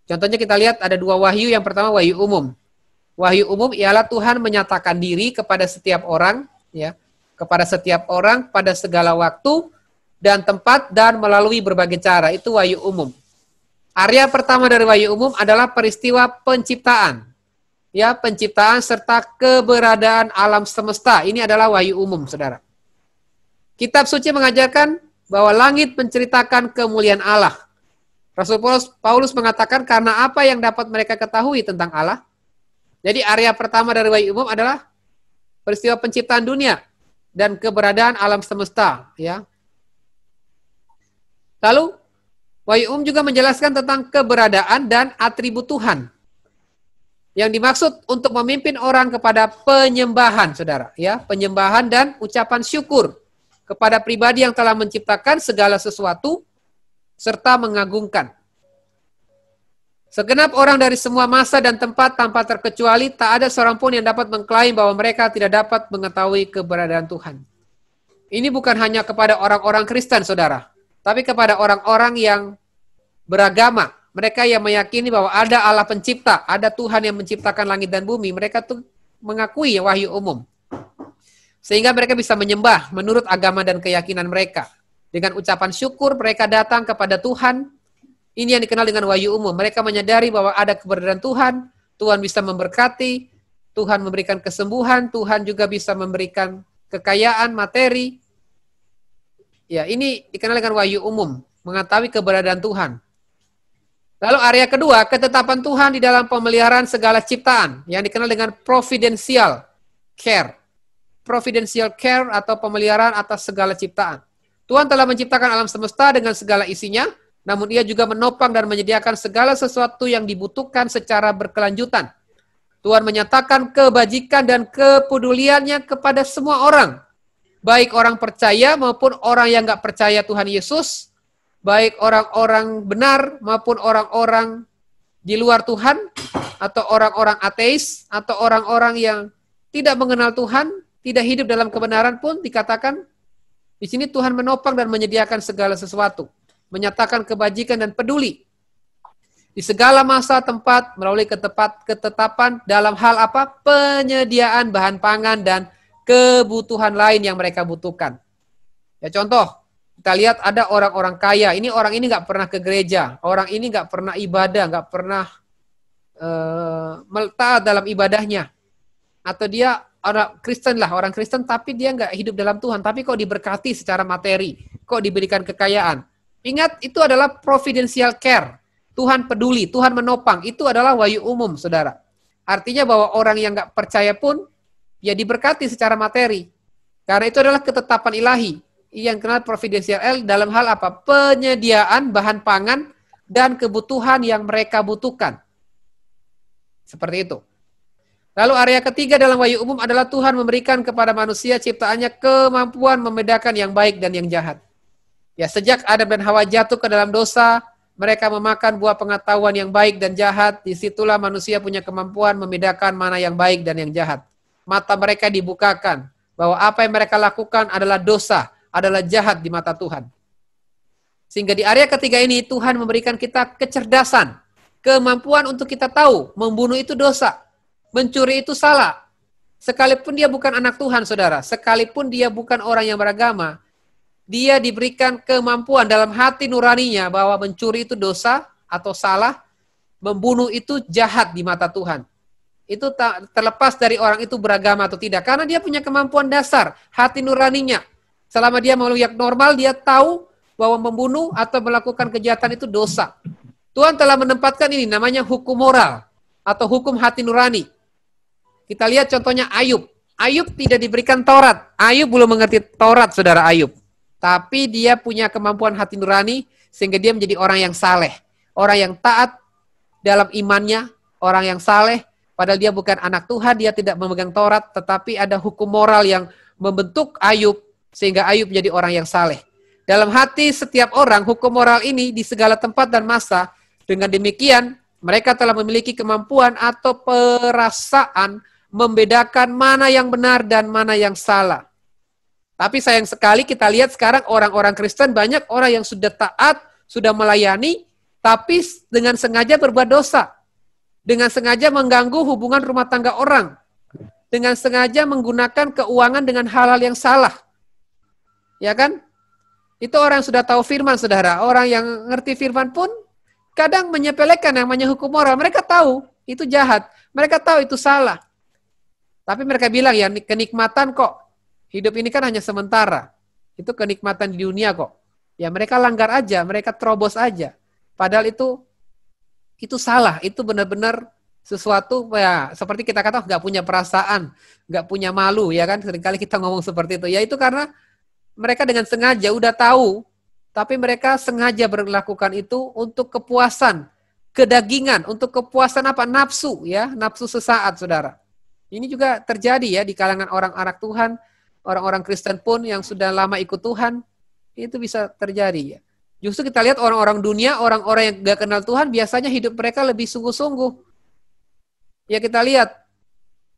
Speaker 1: Contohnya kita lihat ada dua wahyu. Yang pertama wahyu umum. Wahyu umum ialah Tuhan menyatakan diri kepada setiap orang, ya, kepada setiap orang pada segala waktu dan tempat dan melalui berbagai cara. Itu wahyu umum. Area pertama dari wahyu umum adalah peristiwa penciptaan. Ya, penciptaan serta keberadaan alam semesta. Ini adalah wahyu umum, Saudara. Kitab suci mengajarkan bahwa langit menceritakan kemuliaan Allah. Rasul Paulus mengatakan karena apa yang dapat mereka ketahui tentang Allah. Jadi area pertama dari wahyu umum adalah peristiwa penciptaan dunia dan keberadaan alam semesta, ya. Lalu wahyu umum juga menjelaskan tentang keberadaan dan atribut Tuhan. Yang dimaksud untuk memimpin orang kepada penyembahan, Saudara, ya, penyembahan dan ucapan syukur kepada pribadi yang telah menciptakan segala sesuatu serta mengagungkan. Segenap orang dari semua masa dan tempat tanpa terkecuali tak ada seorang pun yang dapat mengklaim bahwa mereka tidak dapat mengetahui keberadaan Tuhan. Ini bukan hanya kepada orang-orang Kristen, Saudara, tapi kepada orang-orang yang beragama. Mereka yang meyakini bahwa ada Allah pencipta, ada Tuhan yang menciptakan langit dan bumi. Mereka tuh mengakui wahyu umum. Sehingga mereka bisa menyembah menurut agama dan keyakinan mereka. Dengan ucapan syukur mereka datang kepada Tuhan. Ini yang dikenal dengan wahyu umum. Mereka menyadari bahwa ada keberadaan Tuhan, Tuhan bisa memberkati, Tuhan memberikan kesembuhan, Tuhan juga bisa memberikan kekayaan, materi. Ya, ini dikenal dengan wahyu umum, mengetahui keberadaan Tuhan. Lalu area kedua, ketetapan Tuhan di dalam pemeliharaan segala ciptaan, yang dikenal dengan providential care. Providential care atau pemeliharaan atas segala ciptaan. Tuhan telah menciptakan alam semesta dengan segala isinya, namun Ia juga menopang dan menyediakan segala sesuatu yang dibutuhkan secara berkelanjutan. Tuhan menyatakan kebajikan dan kepeduliannya kepada semua orang, baik orang percaya maupun orang yang nggak percaya Tuhan Yesus, baik orang-orang benar maupun orang-orang di luar Tuhan, atau orang-orang ateis, atau orang-orang yang tidak mengenal Tuhan, tidak hidup dalam kebenaran pun dikatakan di sini Tuhan menopang dan menyediakan segala sesuatu, menyatakan kebajikan dan peduli di segala masa tempat melalui ketetapan dalam hal apa? Penyediaan bahan pangan dan kebutuhan lain yang mereka butuhkan. Ya contoh, kita lihat ada orang-orang kaya. Ini orang ini nggak pernah ke gereja, orang ini nggak pernah ibadah, nggak pernah taat dalam ibadahnya, atau dia orang Kristen lah, orang Kristen tapi dia nggak hidup dalam Tuhan, tapi kok diberkati secara materi, kok diberikan kekayaan. Ingat, itu adalah providential care. Tuhan peduli, Tuhan menopang. Itu adalah wahyu umum, saudara. Artinya bahwa orang yang nggak percaya pun, ya diberkati secara materi. Karena itu adalah ketetapan ilahi. Yang kenal providential dalam hal apa? Penyediaan bahan pangan dan kebutuhan yang mereka butuhkan. Seperti itu. Lalu area ketiga dalam wahyu umum adalah Tuhan memberikan kepada manusia ciptaannya kemampuan membedakan yang baik dan yang jahat. Ya, sejak Adam dan Hawa jatuh ke dalam dosa, mereka memakan buah pengetahuan yang baik dan jahat. Disitulah manusia punya kemampuan membedakan mana yang baik dan yang jahat. Mata mereka dibukakan bahwa apa yang mereka lakukan adalah dosa, adalah jahat di mata Tuhan. Sehingga di area ketiga ini Tuhan memberikan kita kecerdasan, kemampuan untuk kita tahu membunuh itu dosa, mencuri itu salah. Sekalipun dia bukan anak Tuhan, saudara, sekalipun dia bukan orang yang beragama, dia diberikan kemampuan dalam hati nuraninya bahwa mencuri itu dosa atau salah, membunuh itu jahat di mata Tuhan. Itu terlepas dari orang itu beragama atau tidak, karena dia punya kemampuan dasar, hati nuraninya. Selama dia mau yang normal, dia tahu bahwa membunuh atau melakukan kejahatan itu dosa. Tuhan telah menempatkan ini namanya hukum moral atau hukum hati nurani. Kita lihat contohnya Ayub. Ayub tidak diberikan Taurat. Ayub belum mengerti Taurat, saudara Ayub. Tapi dia punya kemampuan hati nurani sehingga dia menjadi orang yang saleh. Orang yang taat dalam imannya, orang yang saleh. Padahal dia bukan anak Tuhan, dia tidak memegang Taurat. Tetapi ada hukum moral yang membentuk Ayub sehingga Ayub menjadi orang yang saleh. Dalam hati setiap orang, hukum moral ini di segala tempat dan masa. Dengan demikian, mereka telah memiliki kemampuan atau perasaan membedakan mana yang benar dan mana yang salah. Tapi sayang sekali kita lihat sekarang orang-orang Kristen, banyak orang yang sudah taat, sudah melayani, tapi dengan sengaja berbuat dosa. Dengan sengaja mengganggu hubungan rumah tangga orang. Dengan sengaja menggunakan keuangan dengan hal-hal yang salah. Ya kan? Itu orang yang sudah tahu firman, saudara. Orang yang ngerti firman pun kadang menyepelekan yang namanya hukum moral. Mereka tahu itu jahat. Mereka tahu itu salah. Tapi mereka bilang ya kenikmatan kok. Hidup ini kan hanya sementara. Itu kenikmatan di dunia kok. Ya mereka langgar aja, mereka terobos aja. Padahal itu salah. Itu benar-benar sesuatu ya seperti kita kata nggak punya perasaan, nggak punya malu ya kan. Seringkali kita ngomong seperti itu. Ya itu karena mereka dengan sengaja udah tahu, tapi mereka sengaja melakukan itu untuk kepuasan, kedagingan, untuk kepuasan apa? Nafsu ya, nafsu sesaat, saudara. Ini juga terjadi ya di kalangan orang anak Tuhan, orang-orang Kristen pun yang sudah lama ikut Tuhan, itu bisa terjadi ya. Justru kita lihat orang-orang dunia, orang-orang yang gak kenal Tuhan, biasanya hidup mereka lebih sungguh-sungguh. Ya kita lihat,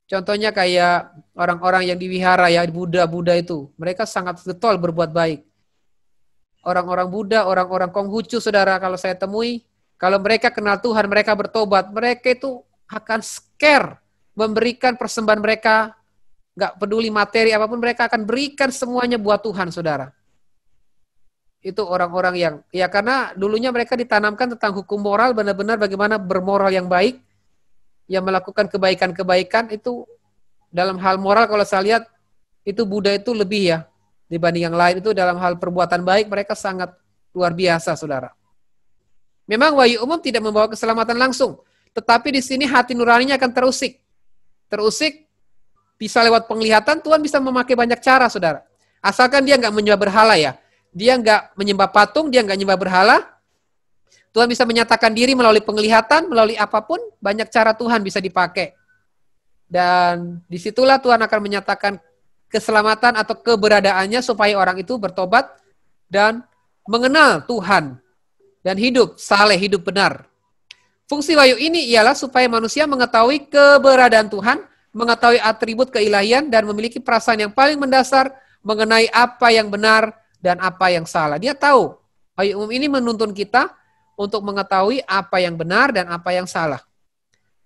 Speaker 1: contohnya kayak orang-orang yang di wihara ya, Buddha itu, mereka sangat getol berbuat baik. Orang-orang Buddha, orang-orang Konghucu, saudara, kalau saya temui, kalau mereka kenal Tuhan, mereka bertobat, mereka itu akan scare, memberikan persembahan mereka nggak peduli materi apapun, mereka akan berikan semuanya buat Tuhan, saudara. Itu orang-orang yang, ya karena dulunya mereka ditanamkan tentang hukum moral, benar-benar bagaimana bermoral yang baik, yang melakukan kebaikan-kebaikan itu dalam hal moral kalau saya lihat, itu Buddha itu lebih ya, dibanding yang lain itu dalam hal perbuatan baik, mereka sangat luar biasa, saudara. Memang wahyu umum tidak membawa keselamatan langsung, tetapi di sini hati nuraninya akan terusik. Terusik bisa lewat penglihatan, Tuhan bisa memakai banyak cara, saudara. Asalkan dia nggak menyembah berhala ya. Dia nggak menyembah patung, dia nggak menyembah berhala. Tuhan bisa menyatakan diri melalui penglihatan, melalui apapun, banyak cara Tuhan bisa dipakai. Dan disitulah Tuhan akan menyatakan keselamatan atau keberadaannya supaya orang itu bertobat dan mengenal Tuhan dan hidup saleh, hidup benar. Fungsi wahyu ini ialah supaya manusia mengetahui keberadaan Tuhan, mengetahui atribut keilahian, dan memiliki perasaan yang paling mendasar mengenai apa yang benar dan apa yang salah. Dia tahu, wahyu umum ini menuntun kita untuk mengetahui apa yang benar dan apa yang salah.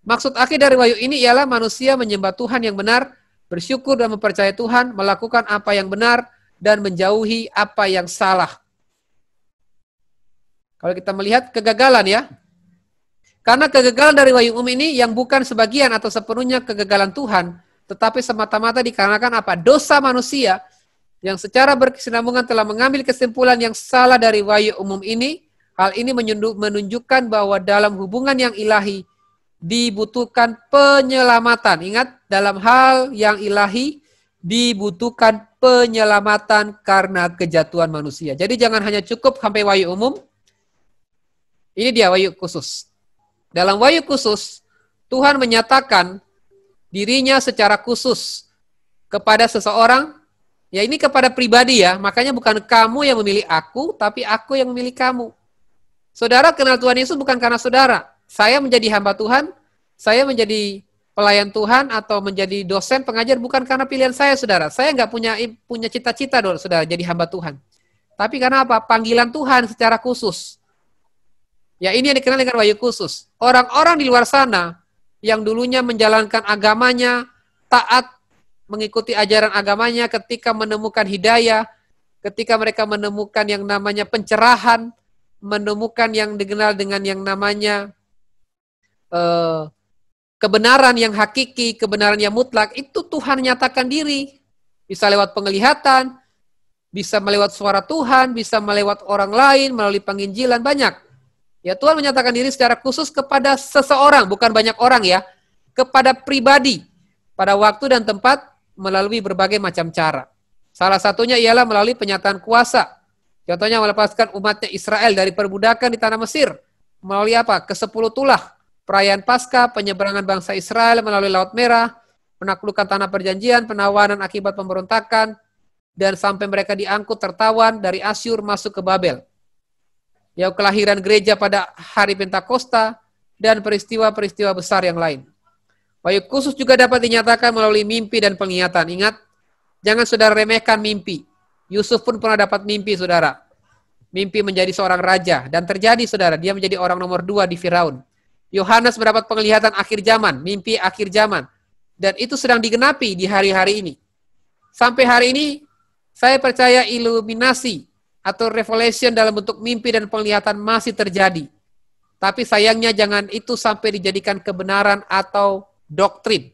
Speaker 1: Maksud akhir dari wahyu ini ialah manusia menyembah Tuhan yang benar, bersyukur dan mempercayai Tuhan, melakukan apa yang benar, dan menjauhi apa yang salah. Kalau kita melihat kegagalan ya, karena kegagalan dari wahyu umum ini yang bukan sebagian atau sepenuhnya kegagalan Tuhan, tetapi semata-mata dikarenakan apa? Dosa manusia yang secara berkesinambungan telah mengambil kesimpulan yang salah dari wahyu umum ini. Hal ini menunjukkan bahwa dalam hubungan yang ilahi dibutuhkan penyelamatan. Ingat, dalam hal yang ilahi dibutuhkan penyelamatan karena kejatuhan manusia. Jadi jangan hanya cukup sampai wahyu umum. Ini dia wahyu khusus. Dalam wahyu khusus, Tuhan menyatakan dirinya secara khusus kepada seseorang. Ya ini kepada pribadi ya, makanya bukan kamu yang memilih aku, tapi aku yang memilih kamu. Saudara kenal Tuhan Yesus bukan karena saudara. Saya menjadi hamba Tuhan, saya menjadi pelayan Tuhan atau menjadi dosen pengajar bukan karena pilihan saya, saudara. Saya nggak punya cita-cita, saudara, jadi hamba Tuhan. Tapi karena apa? Panggilan Tuhan secara khusus. Ya ini yang dikenal dengan wahyu khusus. Orang-orang di luar sana yang dulunya menjalankan agamanya, taat mengikuti ajaran agamanya, ketika menemukan hidayah, ketika mereka menemukan yang namanya pencerahan, menemukan yang dikenal dengan yang namanya kebenaran yang hakiki, kebenaran yang mutlak, itu Tuhan nyatakan diri. Bisa lewat penglihatan, bisa melewat suara Tuhan, bisa melewat orang lain, melalui penginjilan, banyak. Ya Tuhan menyatakan diri secara khusus kepada seseorang, bukan banyak orang ya, kepada pribadi, pada waktu dan tempat, melalui berbagai macam cara. Salah satunya ialah melalui penyataan kuasa. Contohnya melepaskan umatnya Israel dari perbudakan di tanah Mesir. Melalui apa? Ke-10 tulah, perayaan Paskah, penyeberangan bangsa Israel melalui Laut Merah, menaklukkan tanah perjanjian, penawanan akibat pemberontakan, dan sampai mereka diangkut tertawan dari Asyur masuk ke Babel. Ya, kelahiran gereja pada hari Pentakosta, dan peristiwa-peristiwa besar yang lain. Wahyu khusus juga dapat dinyatakan melalui mimpi dan penglihatan. Ingat, jangan saudara remehkan mimpi. Yusuf pun pernah dapat mimpi, saudara. Mimpi menjadi seorang raja, dan terjadi, saudara, dia menjadi orang nomor 2 di Firaun. Yohanes mendapat penglihatan akhir zaman, mimpi akhir zaman. Dan itu sedang digenapi di hari-hari ini. Sampai hari ini, saya percaya iluminasi atau revelation dalam bentuk mimpi dan penglihatan masih terjadi. Tapi sayangnya jangan itu sampai dijadikan kebenaran atau doktrin.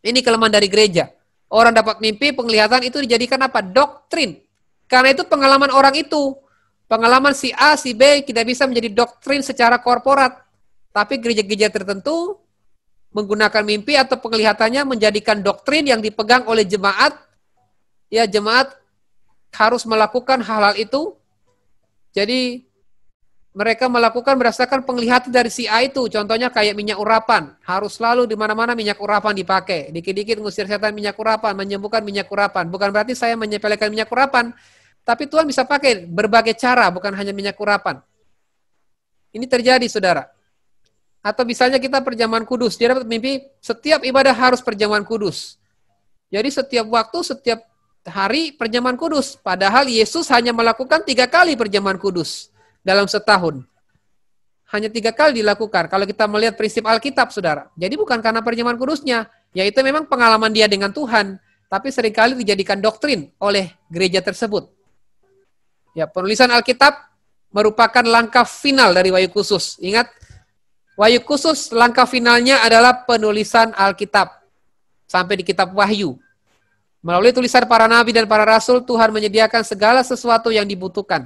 Speaker 1: Ini kelemahan dari gereja. Orang dapat mimpi, penglihatan itu dijadikan apa? Doktrin. Karena itu pengalaman orang itu. Pengalaman si A, si B tidak bisa menjadi doktrin secara korporat. Tapi gereja-gereja tertentu menggunakan mimpi atau penglihatannya menjadikan doktrin yang dipegang oleh jemaat. Ya, jemaat harus melakukan hal-hal itu. Jadi mereka melakukan berdasarkan penglihatan dari si A itu. Contohnya kayak minyak urapan. Harus selalu di mana-mana minyak urapan dipakai. Dikit-dikit ngusir setan minyak urapan, menyembuhkan minyak urapan. Bukan berarti saya menyepelekan minyak urapan. Tapi Tuhan bisa pakai berbagai cara, bukan hanya minyak urapan. Ini terjadi, saudara. Atau misalnya kita perjamuan kudus. Dia dapat mimpi, setiap ibadah harus perjamuan kudus. Jadi setiap waktu, setiap hari perjamuan kudus. Padahal Yesus hanya melakukan 3 kali perjamuan kudus dalam setahun. Hanya 3 kali dilakukan. Kalau kita melihat prinsip Alkitab, saudara. Jadi bukan karena perjamuan kudusnya. Yaitu memang pengalaman dia dengan Tuhan. tapi seringkali dijadikan doktrin oleh gereja tersebut. Ya, penulisan Alkitab merupakan langkah final dari Wahyu Khusus. Ingat, Wahyu Khusus langkah finalnya adalah penulisan Alkitab sampai di kitab Wahyu. Melalui tulisan para nabi dan para rasul, Tuhan menyediakan segala sesuatu yang dibutuhkan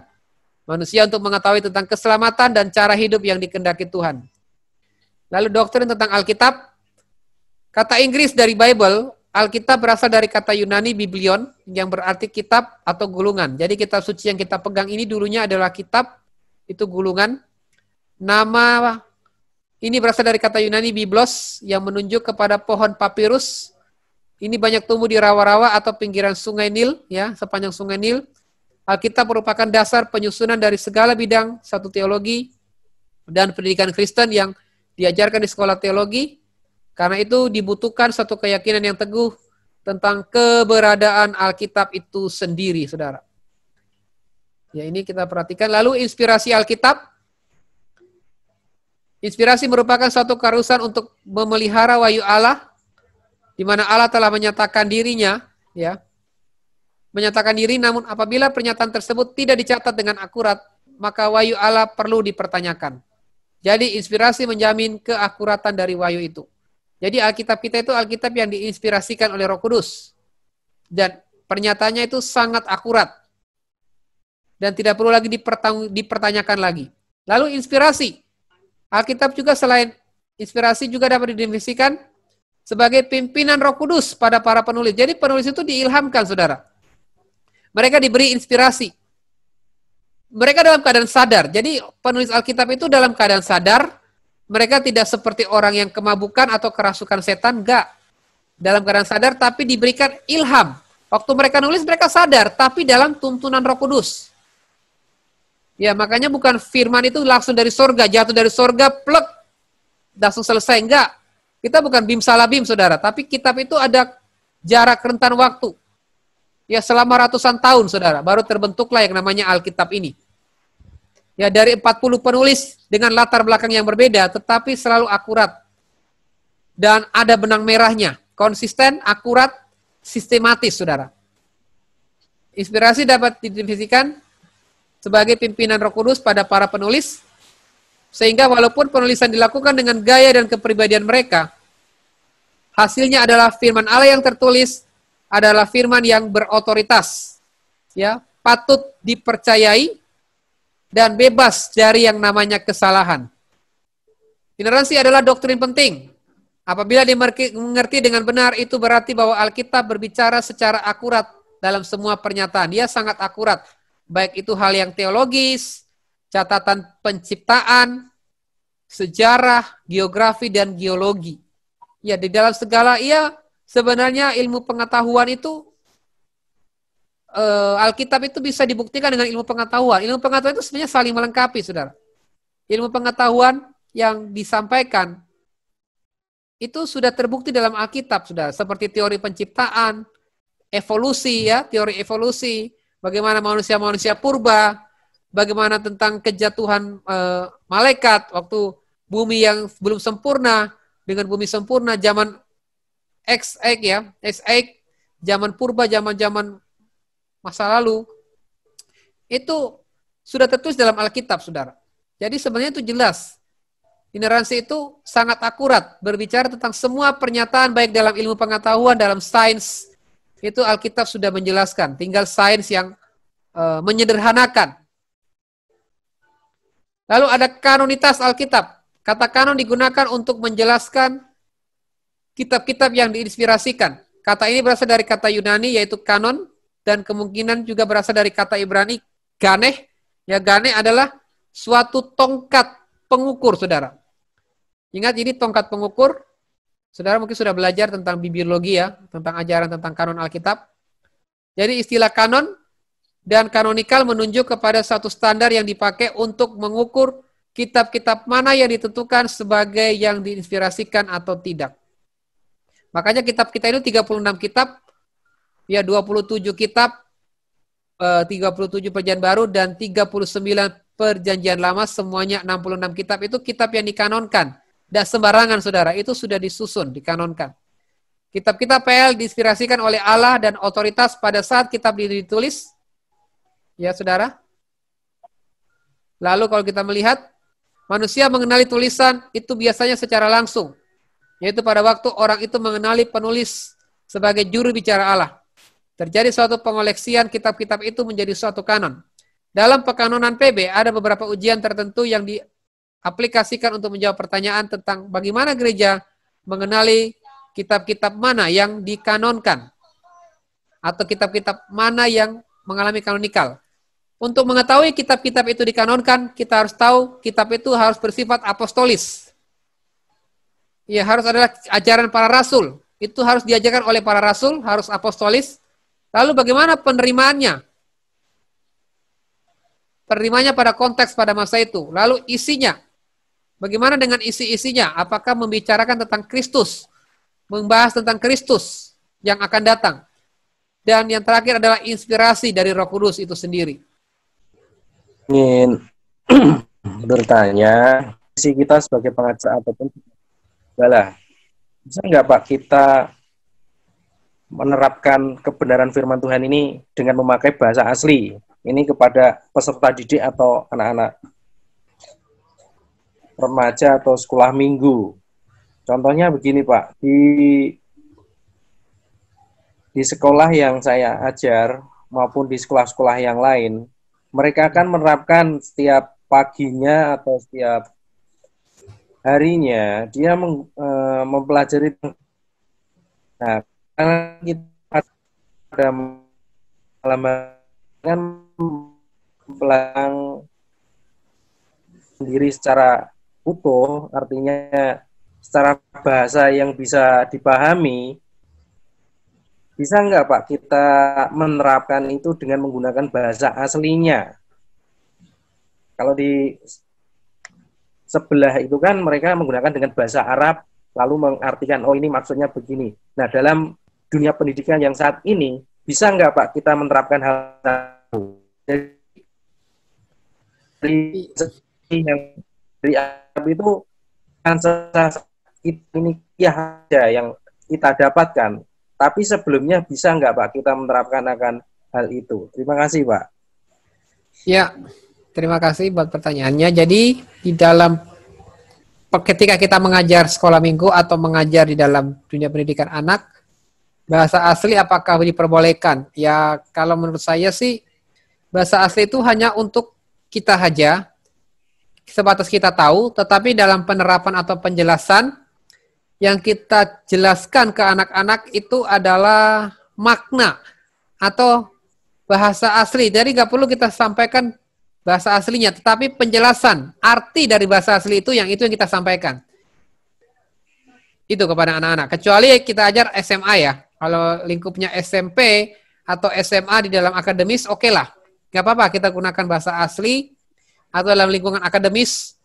Speaker 1: manusia untuk mengetahui tentang keselamatan dan cara hidup yang dikehendaki Tuhan. Lalu doktrin tentang Alkitab, kata Inggris dari Bible, Alkitab berasal dari kata Yunani biblion yang berarti kitab atau gulungan. Jadi kitab suci yang kita pegang ini dulunya adalah kitab, itu gulungan. Nama ini berasal dari kata Yunani biblos yang menunjuk kepada pohon papirus. Ini banyak tumbuh di rawa-rawa atau pinggiran sungai Nil, ya, sepanjang sungai Nil. Alkitab merupakan dasar penyusunan dari segala bidang satu teologi dan pendidikan Kristen yang diajarkan di sekolah teologi. Karena itu dibutuhkan satu keyakinan yang teguh tentang keberadaan Alkitab itu sendiri, saudara. Ya, ini kita perhatikan. Lalu inspirasi Alkitab. Inspirasi merupakan suatu keharusan untuk memelihara wahyu Allah, di mana Allah telah menyatakan dirinya, ya, menyatakan diri, namun apabila pernyataan tersebut tidak dicatat dengan akurat, maka wahyu Allah perlu dipertanyakan. Jadi inspirasi menjamin keakuratan dari wahyu itu. Jadi Alkitab kita itu Alkitab yang diinspirasikan oleh Roh Kudus. Dan pernyataannya itu sangat akurat. Dan tidak perlu lagi dipertanyakan lagi. Lalu inspirasi. Alkitab juga selain inspirasi juga dapat didefinisikan sebagai pimpinan Roh Kudus pada para penulis. Jadi penulis itu diilhamkan, saudara. Mereka diberi inspirasi. Mereka dalam keadaan sadar. Jadi penulis Alkitab itu dalam keadaan sadar. Mereka tidak seperti orang yang kemabukan atau kerasukan setan. Enggak. Dalam keadaan sadar tapi diberikan ilham. Waktu mereka nulis mereka sadar. Tapi dalam tuntunan Roh Kudus. Ya, makanya bukan firman itu langsung dari sorga. Jatuh dari sorga, plek. Langsung selesai. Enggak. Kita bukan bim salah bim, saudara. Tapi kitab itu ada jarak rentan waktu. Ya, selama ratusan tahun, saudara. Baru terbentuklah yang namanya Alkitab ini. Ya, dari 40 penulis dengan latar belakang yang berbeda, tetapi selalu akurat. Dan ada benang merahnya. Konsisten, akurat, sistematis, saudara. Inspirasi dapat didefinisikan sebagai pimpinan Roh Kudus pada para penulis, sehingga walaupun penulisan dilakukan dengan gaya dan kepribadian mereka, hasilnya adalah firman Allah yang tertulis adalah firman yang berotoritas, ya, patut dipercayai dan bebas dari yang namanya kesalahan. Inerransi adalah doktrin penting. Apabila dimengerti dengan benar, itu berarti bahwa Alkitab berbicara secara akurat dalam semua pernyataan. Dia sangat akurat, baik itu hal yang teologis, catatan penciptaan, sejarah, geografi, dan geologi. Ya, di dalam segala, sebenarnya ilmu pengetahuan itu, Alkitab itu bisa dibuktikan dengan ilmu pengetahuan. Ilmu pengetahuan itu sebenarnya saling melengkapi, saudara. Ilmu pengetahuan yang disampaikan, itu sudah terbukti dalam Alkitab, saudara. Seperti teori penciptaan, evolusi, ya, teori evolusi, bagaimana manusia-manusia purba, bagaimana tentang kejatuhan malaikat, waktu bumi yang belum sempurna, dengan bumi sempurna, zaman X-Egg, ya, X-Egg, zaman purba, zaman-zaman masa lalu, itu sudah tertulis dalam Alkitab, saudara. Jadi sebenarnya itu jelas. Inerransi itu sangat akurat, berbicara tentang semua pernyataan, baik dalam ilmu pengetahuan, dalam sains, itu Alkitab sudah menjelaskan. Tinggal sains yang menyederhanakan. Lalu ada kanonitas Alkitab. Kata kanon digunakan untuk menjelaskan kitab-kitab yang diinspirasikan. Kata ini berasal dari kata Yunani, yaitu kanon, dan kemungkinan juga berasal dari kata Ibrani, ganeh. Ya, ganeh adalah suatu tongkat pengukur, saudara. Ingat, ini tongkat pengukur. Saudara mungkin sudah belajar tentang bibliologi, ya, tentang ajaran tentang kanon Alkitab. Jadi istilah kanon dan kanonikal menunjuk kepada satu standar yang dipakai untuk mengukur kitab-kitab mana yang ditentukan sebagai yang diinspirasikan atau tidak. Makanya kitab kita ini 36 kitab, ya, 27 kitab, 37 perjanjian baru, dan 39 perjanjian lama, semuanya 66 kitab. Itu kitab yang dikanonkan. Tidak sembarangan, saudara, itu sudah disusun, dikanonkan. Kitab-kitab PL diinspirasikan oleh Allah dan otoritas pada saat kitab ditulis. Ya, saudara. Lalu kalau kita melihat, manusia mengenali tulisan itu biasanya secara langsung. Yaitu pada waktu orang itu mengenali penulis sebagai juru bicara Allah. Terjadi suatu pengoleksian kitab-kitab itu menjadi suatu kanon. Dalam pekanonan PB ada beberapa ujian tertentu yang diaplikasikan untuk menjawab pertanyaan tentang bagaimana gereja mengenali kitab-kitab mana yang dikanonkan atau kitab-kitab mana yang mengalami kanonikal. Untuk mengetahui kitab-kitab itu dikanonkan, kita harus tahu kitab itu harus bersifat apostolis. Ya, harus adalah ajaran para rasul. Itu harus diajarkan oleh para rasul, harus apostolis. Lalu bagaimana penerimaannya? Penerimaannya pada konteks pada masa itu. Lalu isinya. Bagaimana dengan isi-isinya? Apakah membicarakan tentang Kristus? Membahas tentang Kristus yang akan datang. Dan yang terakhir adalah inspirasi dari Roh Kudus itu sendiri.
Speaker 4: Ingin bertanya, si kita sebagai pengajar ataupun adalah bisa nggak Pak kita menerapkan kebenaran firman Tuhan ini dengan memakai bahasa asli ini kepada peserta didik atau anak-anak remaja atau sekolah minggu. Contohnya begini Pak, di sekolah yang saya ajar maupun di sekolah-sekolah yang lain, mereka akan menerapkan setiap paginya atau setiap harinya dia mempelajari. Nah, karena kita ada malam kan mempelajari sendiri secara utuh, artinya secara bahasa yang bisa dipahami. Bisa nggak Pak kita menerapkan itu dengan menggunakan bahasa aslinya? Kalau di sebelah itu kan mereka menggunakan dengan bahasa Arab, lalu mengartikan, oh ini maksudnya begini. Nah, dalam dunia pendidikan yang saat ini, bisa nggak Pak kita menerapkan hal dari Arab itu kan ini ya aja yang kita dapatkan. Tapi sebelumnya bisa nggak Pak kita menerapkan akan hal itu? Terima kasih Pak.
Speaker 1: Ya, terima kasih buat pertanyaannya. Jadi di dalam ketika kita mengajar sekolah minggu atau mengajar di dalam dunia pendidikan anak, bahasa asli apakah diperbolehkan? Ya, kalau menurut saya sih bahasa asli itu hanya untuk kita saja, sebatas kita tahu, tetapi dalam penerapan atau penjelasan yang kita jelaskan ke anak-anak itu adalah makna atau bahasa asli. Jadi nggak perlu kita sampaikan bahasa aslinya, tetapi penjelasan arti dari bahasa asli itu yang kita sampaikan. Itu kepada anak-anak. Kecuali kita ajar SMA ya. Kalau lingkupnya SMP atau SMA di dalam akademis, oke lah. Nggak apa-apa kita gunakan bahasa asli atau dalam lingkungan akademis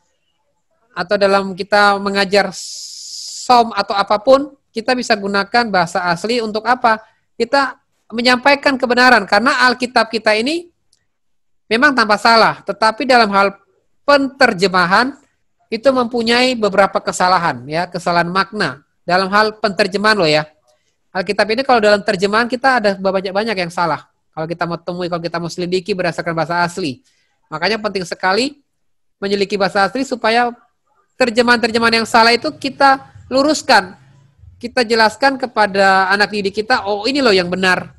Speaker 1: atau dalam kita mengajar som atau apapun, kita bisa gunakan bahasa asli untuk apa? Kita menyampaikan kebenaran, karena Alkitab kita ini memang tanpa salah, tetapi dalam hal penterjemahan itu mempunyai beberapa kesalahan, ya, kesalahan makna. Dalam hal penterjemahan loh ya. Alkitab ini kalau dalam terjemahan kita ada banyak yang salah. Kalau kita mau temui, kalau kita mau selidiki berdasarkan bahasa asli. Makanya penting sekali menyelidiki bahasa asli supaya terjemahan-terjemahan yang salah itu kita luruskan, kita jelaskan kepada anak didik kita, oh ini loh yang benar,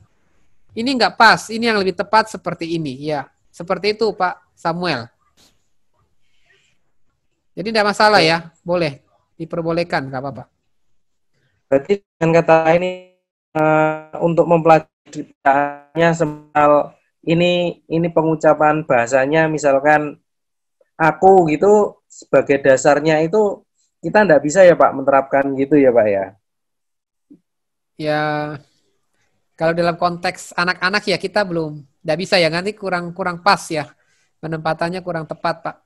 Speaker 1: ini nggak pas, ini yang lebih tepat seperti ini, ya, seperti itu Pak Samuel. Jadi tidak masalah ya, boleh, diperbolehkan, nggak apa-apa.
Speaker 4: Berarti dengan kata ini untuk mempelajarinya semisal ini pengucapan bahasanya, misalkan aku gitu sebagai dasarnya itu. Kita tidak bisa ya Pak menerapkan gitu ya Pak ya?
Speaker 1: Ya, kalau dalam konteks anak-anak ya kita belum, tidak bisa ya, nanti kurang pas ya, penempatannya kurang tepat Pak.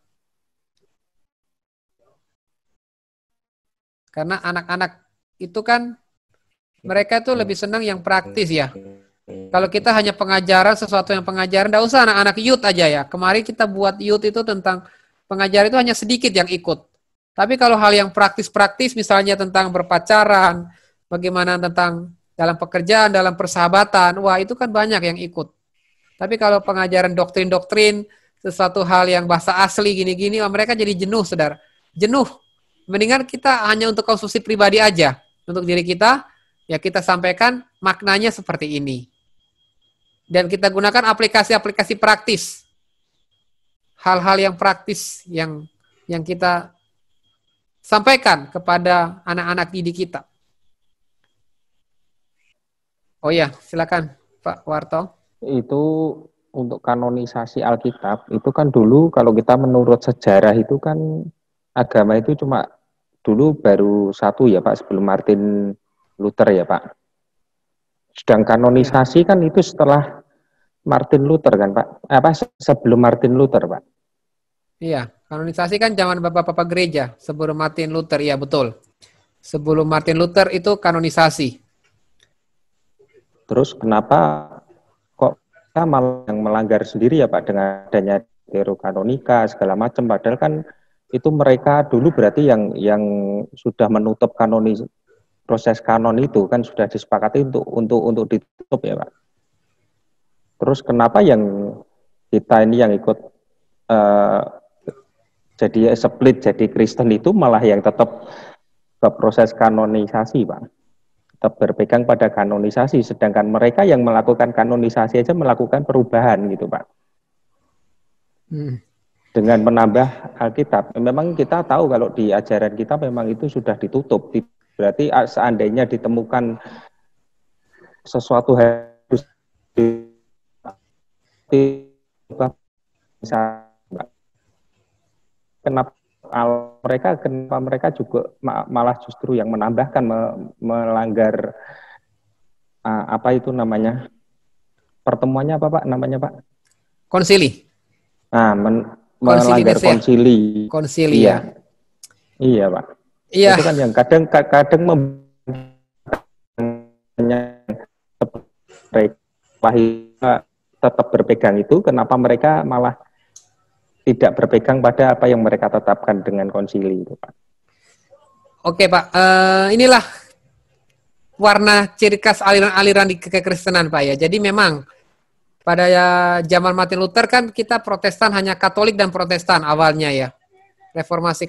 Speaker 1: Karena anak-anak itu kan, mereka tuh lebih senang yang praktis ya. Kalau kita hanya pengajaran, sesuatu yang pengajaran, tidak usah anak-anak youth aja ya. Kemarin kita buat youth itu tentang pengajaran itu hanya sedikit yang ikut. Tapi kalau hal yang praktis-praktis, misalnya tentang berpacaran, bagaimana tentang dalam pekerjaan, dalam persahabatan, wah itu kan banyak yang ikut. Tapi kalau pengajaran doktrin-doktrin, sesuatu hal yang bahasa asli gini-gini, wah mereka jadi jenuh, saudara. Jenuh. Mendingan kita hanya untuk konsumsi pribadi aja. Untuk diri kita, ya kita sampaikan maknanya seperti ini. Dan kita gunakan aplikasi-aplikasi praktis. Hal-hal yang praktis yang kita sampaikan kepada anak-anak didik kita. Oh ya, silakan Pak Warto.
Speaker 3: Itu untuk kanonisasi Alkitab, itu kan dulu kalau kita menurut sejarah itu kan agama itu cuma dulu baru satu ya Pak, sebelum Martin Luther ya Pak. Sedang kanonisasi kan itu setelah Martin Luther kan Pak, sebelum Martin Luther Pak.
Speaker 1: Iya, kanonisasi kan zaman bapak-bapak gereja sebelum Martin Luther, iya betul. Sebelum Martin Luther itu kanonisasi.
Speaker 3: Terus kenapa kok kita malah yang melanggar sendiri ya Pak dengan adanya Deuterokanonika segala macam, padahal kan itu mereka dulu berarti yang sudah menutup proses kanon itu kan sudah disepakati untuk ditutup ya Pak. Terus kenapa yang kita ini yang ikut jadi split jadi Kristen itu malah yang tetap ke proses kanonisasi Pak, tetap berpegang pada kanonisasi, sedangkan mereka yang melakukan kanonisasi aja melakukan perubahan gitu Pak. Dengan menambah Alkitab. Memang kita tahu kalau di ajaran kita memang itu sudah ditutup. Berarti seandainya ditemukan sesuatu harus kenapa mereka juga malah justru yang menambahkan melanggar apa itu namanya, pertemuannya apa Pak namanya Pak?
Speaker 1: Konsili.
Speaker 3: Nah, melanggar konsili.
Speaker 1: Konsili
Speaker 3: iya.
Speaker 1: Ya.
Speaker 3: Iya Pak.
Speaker 1: Iya.
Speaker 3: Itu kan yang kadang tetap berpegang itu, kenapa mereka malah tidak berpegang pada apa yang mereka tetapkan dengan konsili itu Pak.
Speaker 1: Oke Pak, inilah warna ciri khas aliran-aliran di kekristenan Pak ya. Jadi memang pada zaman Martin Luther kan kita Protestan hanya Katolik dan Protestan awalnya ya. Reformasi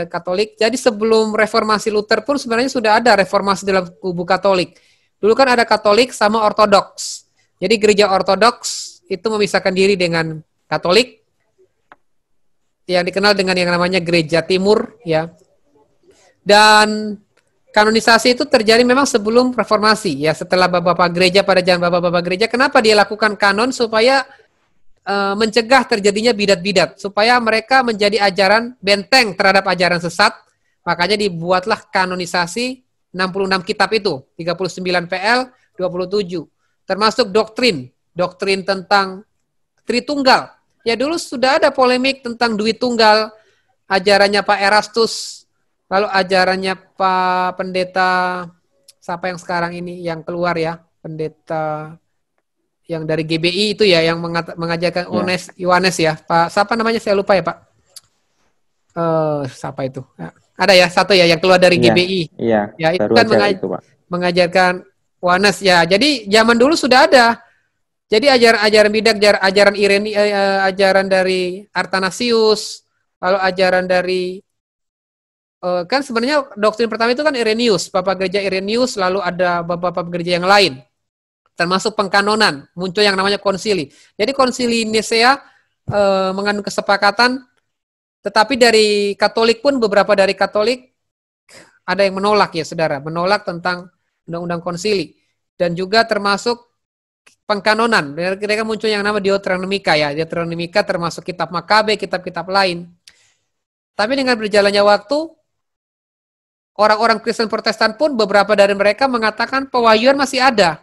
Speaker 1: Katolik. Jadi sebelum reformasi Luther pun sebenarnya sudah ada reformasi dalam kubu Katolik. Dulu kan ada Katolik sama Ortodoks. Jadi gereja Ortodoks itu memisahkan diri dengan Katolik yang dikenal dengan yang namanya Gereja Timur ya. Dan kanonisasi itu terjadi memang sebelum reformasi ya, setelah bapak-bapak gereja, pada zaman bapak-bapak gereja. Kenapa dia lakukan kanon? Supaya mencegah terjadinya bidat-bidat, supaya mereka menjadi ajaran benteng terhadap ajaran sesat. Makanya dibuatlah kanonisasi 66 kitab itu, 39 PL, 27. Termasuk doktrin tentang Tritunggal. Ya dulu sudah ada polemik tentang duit tunggal, ajarannya Pak Erastus, lalu ajarannya Pak Pendeta, siapa yang sekarang ini yang keluar ya, pendeta yang dari GBI itu ya, yang mengajarkan Yohanes ya, Pak, siapa namanya saya lupa ya Pak. Siapa itu? Ada ya satu ya yang keluar dari GBI.
Speaker 3: Iya.
Speaker 1: Ya itu kan mengajarkan Yohanes ya. Jadi zaman dulu sudah ada. Jadi ajaran bidak, ajaran Ireni, ajaran dari Athanasius, lalu ajaran dari kan sebenarnya doktrin pertama itu kan Irenaeus, Bapak Gereja Irenaeus, lalu ada Bapak Gereja yang lain, termasuk pengkanonan, muncul yang namanya konsili. Jadi konsili Nisea mengandung kesepakatan, tetapi dari Katolik pun beberapa dari Katolik ada yang menolak ya saudara, menolak tentang undang-undang konsili, dan juga termasuk pengkanonan. Mereka muncul yang nama Deuteronomika ya. Deuteronomika termasuk kitab Makabe, kitab-kitab lain. Tapi dengan berjalannya waktu, orang-orang Kristen Protestan pun beberapa dari mereka mengatakan pewahyuan masih ada.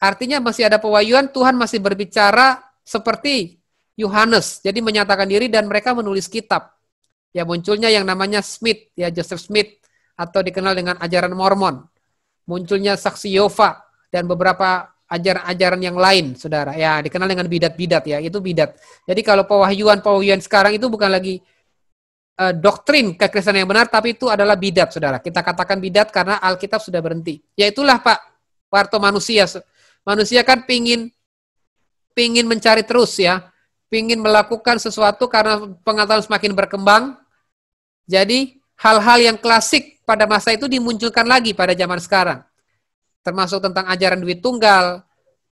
Speaker 1: Artinya masih ada pewahyuan, Tuhan masih berbicara seperti Yohanes. Jadi menyatakan diri dan mereka menulis kitab. Ya munculnya yang namanya Smith, ya Joseph Smith, atau dikenal dengan ajaran Mormon. Munculnya Saksi Yehova dan beberapa ajaran-ajaran yang lain, saudara. Ya, dikenal dengan bidat-bidat ya, itu bidat. Jadi kalau pewahyuan sekarang itu bukan lagi doktrin kekristenan yang benar, tapi itu adalah bidat, saudara. Kita katakan bidat karena Alkitab sudah berhenti. Ya itulah Pak, warto manusia. Manusia kan pingin mencari terus ya, pingin melakukan sesuatu karena pengetahuan semakin berkembang. Jadi hal-hal yang klasik pada masa itu dimunculkan lagi pada zaman sekarang. Termasuk tentang ajaran duit tunggal,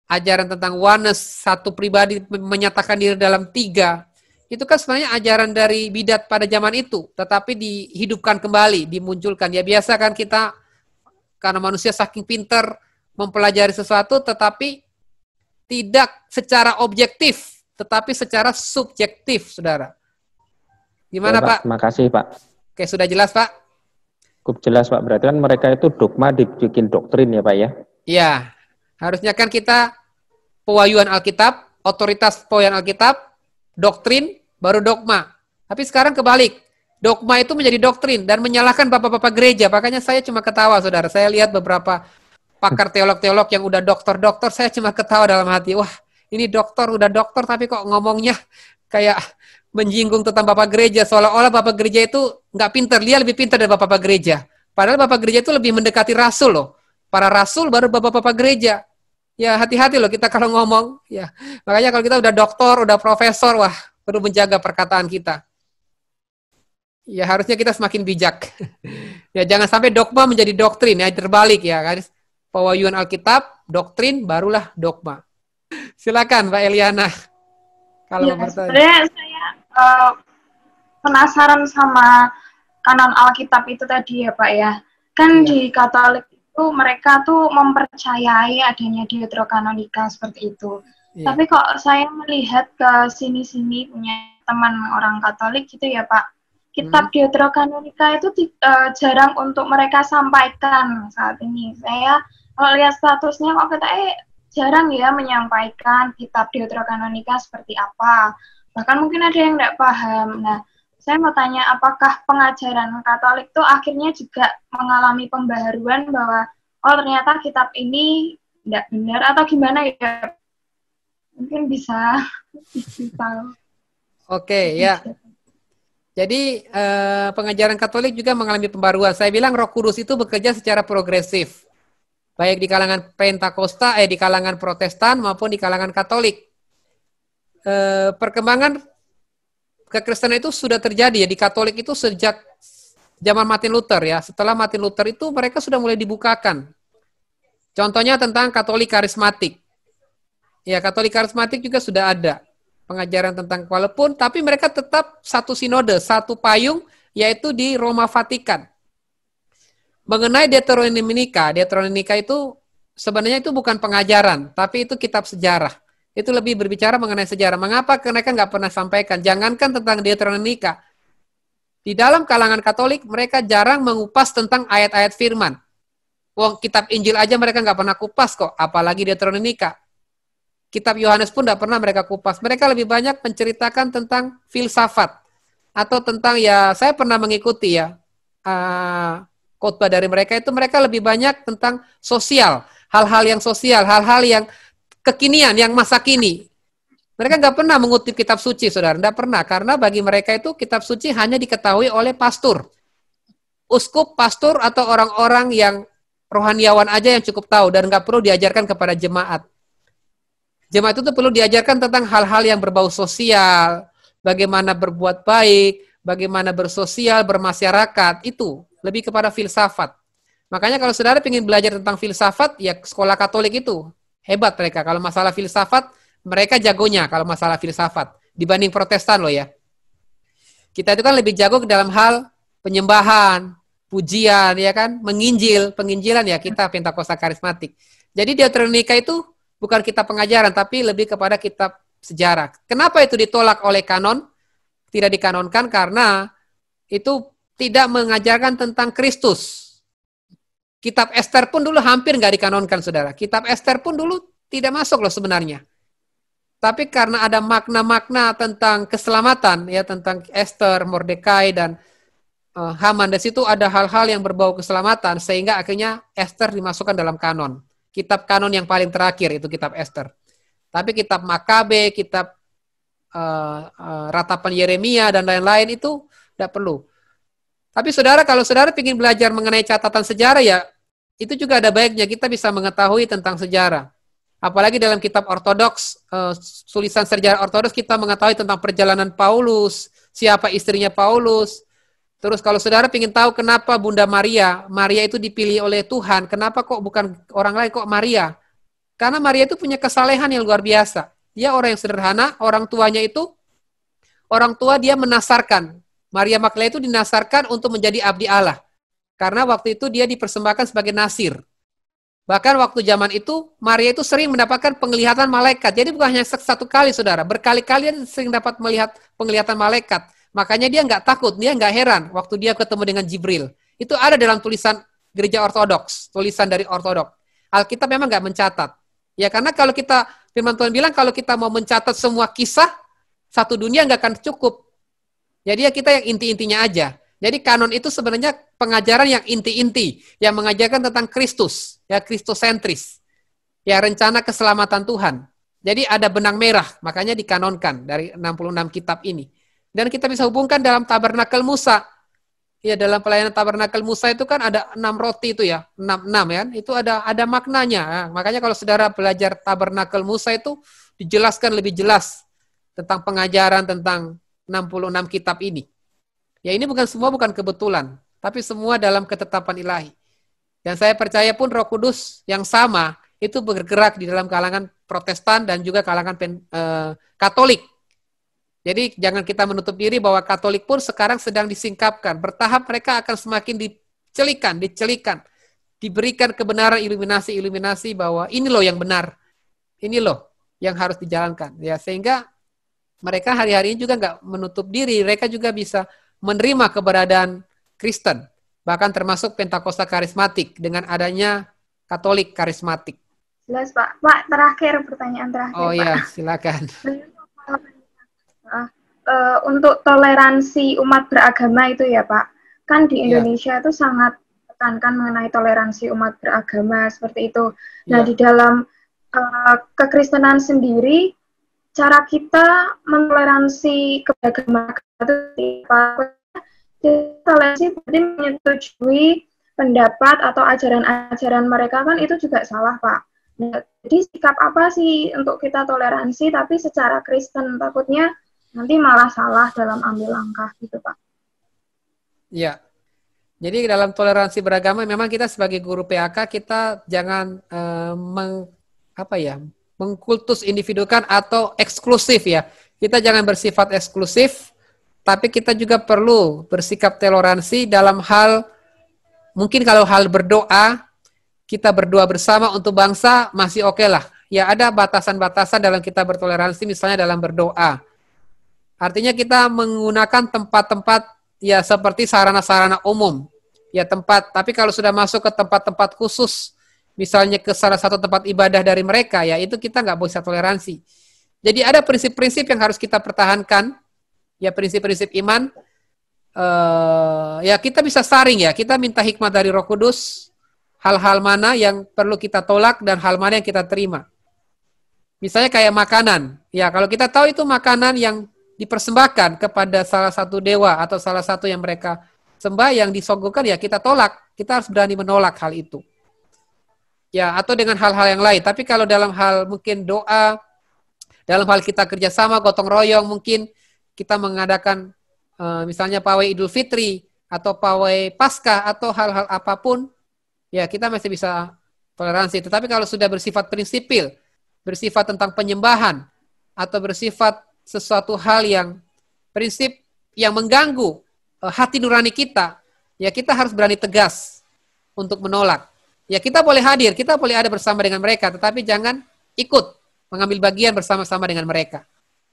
Speaker 1: ajaran tentang oneness, satu pribadi menyatakan diri dalam tiga. Itu kan sebenarnya ajaran dari bidat pada zaman itu, tetapi dihidupkan kembali, dimunculkan. Ya biasa kan kita, karena manusia saking pintar mempelajari sesuatu, tetapi tidak secara objektif, tetapi secara subjektif, saudara. Gimana
Speaker 3: ya,
Speaker 1: Pak?
Speaker 3: Terima kasih Pak.
Speaker 1: Oke, sudah jelas Pak?
Speaker 3: Cukup jelas Pak, berarti kan mereka itu dogma dibikin doktrin ya Pak ya?
Speaker 1: Iya, harusnya kan kita pewahyuan Alkitab, otoritas pewahyuan Alkitab, doktrin, baru dogma. Tapi sekarang kebalik. Dogma itu menjadi doktrin dan menyalahkan bapak-bapak gereja. Makanya saya cuma ketawa, saudara. Saya lihat beberapa pakar teolog-teolog yang udah dokter-dokter, saya cuma ketawa dalam hati. Wah, ini dokter, udah dokter, tapi kok ngomongnya kayak menyinggung tentang bapak gereja. Seolah-olah bapak gereja itu nggak pintar. Dia lebih pintar dari bapak-bapak gereja. Padahal bapak gereja itu lebih mendekati rasul loh. Para rasul baru bapak-bapak gereja. Ya hati-hati loh kita kalau ngomong. Ya, makanya kalau kita udah doktor, udah profesor, wah perlu menjaga perkataan kita. Ya harusnya kita semakin bijak. Ya jangan sampai dogma menjadi doktrin, ya terbalik ya kan. Pewahyuan Alkitab, doktrin, barulah dogma. Silakan Mbak Eliana. Kalau
Speaker 2: ya, sebenarnya saya penasaran sama kanon Alkitab itu tadi ya Pak ya. Kan di Katolik mereka tuh mempercayai adanya deuterokanonika seperti itu. Iya. Tapi kok saya melihat ke sini-sini punya teman orang Katolik gitu ya Pak, kitab deuterokanonika itu jarang untuk mereka sampaikan saat ini. Saya kalau lihat statusnya kok kita jarang ya menyampaikan kitab deuterokanonika seperti apa. Bahkan mungkin ada yang nggak paham. Nah, saya mau tanya, apakah pengajaran Katolik itu akhirnya juga mengalami pembaharuan bahwa oh ternyata kitab ini tidak benar atau gimana ya? Mungkin bisa tahu.
Speaker 1: Oke, ya. Jadi pengajaran Katolik juga mengalami pembaruan. Saya bilang Roh Kudus itu bekerja secara progresif. Baik di kalangan Pentakosta, di kalangan Protestan maupun di kalangan Katolik. Perkembangan kekristenan itu sudah terjadi ya di Katolik itu sejak zaman Martin Luther ya. Setelah Martin Luther itu mereka sudah mulai dibukakan. Contohnya tentang Katolik karismatik. Ya, Katolik karismatik juga sudah ada pengajaran tentang walaupun tapi mereka tetap satu sinode, satu payung yaitu di Roma Vatikan. Mengenai Deuteronomika itu sebenarnya itu bukan pengajaran, tapi itu kitab sejarah. Itu lebih berbicara mengenai sejarah. Mengapa mereka nggak pernah sampaikan? Jangankan tentang Deuteronomika. Di dalam kalangan Katolik, mereka jarang mengupas tentang ayat-ayat firman. Wong kitab Injil aja mereka nggak pernah kupas kok, apalagi Deuteronomika. Kitab Yohanes pun nggak pernah mereka kupas. Mereka lebih banyak menceritakan tentang filsafat. Atau tentang, ya saya pernah mengikuti ya, khotbah dari mereka itu mereka lebih banyak tentang sosial. Hal-hal yang sosial, hal-hal yang kekinian, yang masa kini. Mereka nggak pernah mengutip kitab suci, saudara. Nggak pernah, karena bagi mereka itu kitab suci hanya diketahui oleh pastor. Uskup, pastor, atau orang-orang yang rohaniawan aja yang cukup tahu, dan nggak perlu diajarkan kepada jemaat. Jemaat itu perlu diajarkan tentang hal-hal yang berbau sosial, bagaimana berbuat baik, bagaimana bersosial, bermasyarakat, itu lebih kepada filsafat. Makanya kalau saudara ingin belajar tentang filsafat, ya sekolah Katolik itu. Hebat mereka. Kalau masalah filsafat, mereka jagonya kalau masalah filsafat. Dibanding Protestan loh ya. Kita itu kan lebih jago ke dalam hal penyembahan, pujian, ya kan, menginjil, penginjilan ya kita Pentakosta karismatik. Jadi Deuteronomika itu bukan kitab pengajaran, tapi lebih kepada kitab sejarah. Kenapa itu ditolak oleh kanon? Tidak dikanonkan karena itu tidak mengajarkan tentang Kristus. Kitab Ester pun dulu hampir nggak dikanonkan, saudara. Kitab Ester pun dulu tidak masuk loh sebenarnya. Tapi karena ada makna-makna tentang keselamatan, ya tentang Ester, Mordekai, dan Haman, di situ ada hal-hal yang berbau keselamatan, sehingga akhirnya Ester dimasukkan dalam kanon. Kitab kanon yang paling terakhir itu kitab Ester. Tapi kitab Makabe, kitab Ratapan Yeremia, dan lain-lain itu Tidak perlu. Tapi saudara, kalau saudara ingin belajar mengenai catatan sejarah ya, itu juga ada baiknya kita bisa mengetahui tentang sejarah. Apalagi dalam kitab ortodoks, tulisan sejarah ortodoks kita mengetahui tentang perjalanan Paulus, siapa istrinya Paulus. Terus kalau saudara ingin tahu kenapa Bunda Maria itu dipilih oleh Tuhan, kenapa kok bukan orang lain, kok Maria? Karena Maria itu punya kesalehan yang luar biasa. Dia orang yang sederhana, orang tua dia menasarkan. Maria Magdalena itu dinasarkan untuk menjadi abdi Allah. Karena waktu itu dia dipersembahkan sebagai nasir. Bahkan waktu zaman itu, Maria itu sering mendapatkan penglihatan malaikat. Jadi bukan hanya satu kali, saudara. Berkali-kali dia sering dapat melihat penglihatan malaikat. Makanya dia nggak takut, dia nggak heran waktu dia ketemu dengan Jibril. Itu ada dalam tulisan gereja ortodoks, tulisan dari ortodoks. Alkitab memang nggak mencatat. Ya karena kalau kita, firman Tuhan bilang, kalau kita mau mencatat semua kisah, satu dunia nggak akan cukup. Jadi ya kita yang inti-intinya aja. Jadi kanon itu sebenarnya pengajaran yang inti-inti, yang mengajarkan tentang Kristus, ya Kristosentris, ya rencana keselamatan Tuhan. Jadi ada benang merah, makanya dikanonkan dari 66 kitab ini. Dan kita bisa hubungkan dalam tabernakel Musa. Ya dalam pelayanan tabernakel Musa itu kan ada 6 roti itu ya, 6 ya, itu ada maknanya. Nah, makanya kalau saudara belajar tabernakel Musa itu dijelaskan lebih jelas tentang pengajaran tentang 66 kitab ini. Ya ini bukan kebetulan, tapi semua dalam ketetapan ilahi. Dan saya percaya pun Roh Kudus yang sama itu bergerak di dalam kalangan Protestan dan juga kalangan Katolik. Jadi jangan kita menutup diri bahwa Katolik pun sekarang sedang disingkapkan. Bertahap mereka akan semakin dicelikan, diberikan kebenaran iluminasi bahwa ini loh yang benar, ini loh yang harus dijalankan. Ya sehingga mereka hari-hari ini juga nggak menutup diri, mereka juga bisa menerima keberadaan Kristen, bahkan termasuk Pentakosta karismatik dengan adanya Katolik karismatik.
Speaker 2: Jelas Pak. Pak, terakhir pertanyaan terakhir.
Speaker 1: Oh iya,
Speaker 2: Pak.
Speaker 1: silakan.
Speaker 2: Untuk toleransi umat beragama itu ya Pak, kan di Indonesia itu sangat tekankan mengenai toleransi umat beragama seperti itu. Nah di dalam kekristenan sendiri, cara kita mentoleransi keberagaman itu toleransi berarti menyetujui pendapat atau ajaran-ajaran mereka kan itu juga salah Pak. Nah, jadi sikap apa sih untuk kita toleransi tapi secara Kristen, takutnya nanti malah salah dalam ambil langkah gitu Pak.
Speaker 1: Ya, jadi dalam toleransi beragama memang kita sebagai guru PAK kita jangan mengkultus individukan atau eksklusif ya. Kita jangan bersifat eksklusif, tapi kita juga perlu bersikap toleransi dalam hal, mungkin kalau hal berdoa, kita berdoa bersama untuk bangsa masih oke lah. Ya ada batasan-batasan dalam kita bertoleransi, misalnya dalam berdoa. Artinya kita menggunakan tempat-tempat ya seperti sarana-sarana umum, ya tempat. Tapi kalau sudah masuk ke tempat-tempat khusus, misalnya ke salah satu tempat ibadah dari mereka, ya itu kita nggak bisa toleransi. Jadi ada prinsip-prinsip yang harus kita pertahankan, ya prinsip-prinsip iman. Ya kita bisa saring ya, kita minta hikmat dari Roh Kudus, hal-hal mana yang perlu kita tolak dan hal mana yang kita terima. Misalnya kayak makanan, ya kalau kita tahu itu makanan yang dipersembahkan kepada salah satu dewa atau salah satu yang mereka sembah yang disogokan, ya kita tolak, kita harus berani menolak hal itu. Ya, atau dengan hal-hal yang lain. Tapi kalau dalam hal mungkin doa, dalam hal kita kerjasama, gotong royong, mungkin kita mengadakan misalnya pawai Idul Fitri, atau pawai Paskah, atau hal-hal apapun, ya kita masih bisa toleransi. Tetapi kalau sudah bersifat prinsipil, bersifat tentang penyembahan, atau bersifat sesuatu hal yang prinsip yang mengganggu hati nurani kita, ya kita harus berani tegas untuk menolak. Ya kita boleh hadir, kita boleh ada bersama dengan mereka, tetapi jangan ikut mengambil bagian bersama-sama dengan mereka.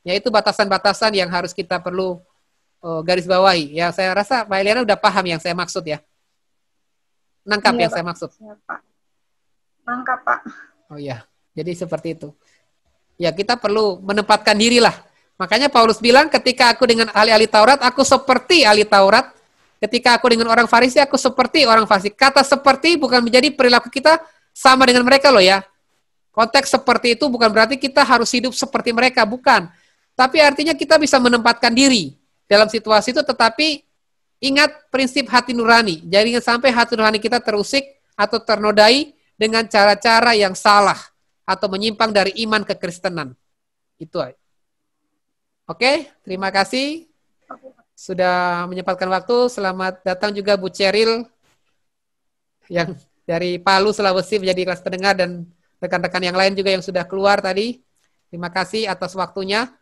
Speaker 1: Yaitu batasan-batasan yang harus kita perlu garis bawahi. Ya saya rasa Pak Eliana udah paham yang saya maksud ya. Nangkap yang saya maksud.
Speaker 2: Pak. Nangkap Pak.
Speaker 1: Oh iya, jadi seperti itu. Ya kita perlu menempatkan diri lah. Makanya Paulus bilang ketika aku dengan ahli-ahli Taurat, aku seperti ahli Taurat. Ketika aku dengan orang Farisi, aku seperti orang Farisi. Kata seperti bukan menjadi perilaku kita sama dengan mereka loh ya. Konteks seperti itu bukan berarti kita harus hidup seperti mereka, bukan. Tapi artinya kita bisa menempatkan diri dalam situasi itu, tetapi Ingat prinsip hati nurani. Jadi jangan sampai hati nurani kita terusik atau ternodai dengan cara-cara yang salah atau menyimpang dari iman kekristenan. Itu aja. Oke, terima kasih sudah menyempatkan waktu. Selamat datang juga Bu Ceril yang dari Palu, Sulawesi menjadi kelas pendengar dan rekan-rekan yang lain juga yang sudah keluar tadi. Terima kasih atas waktunya.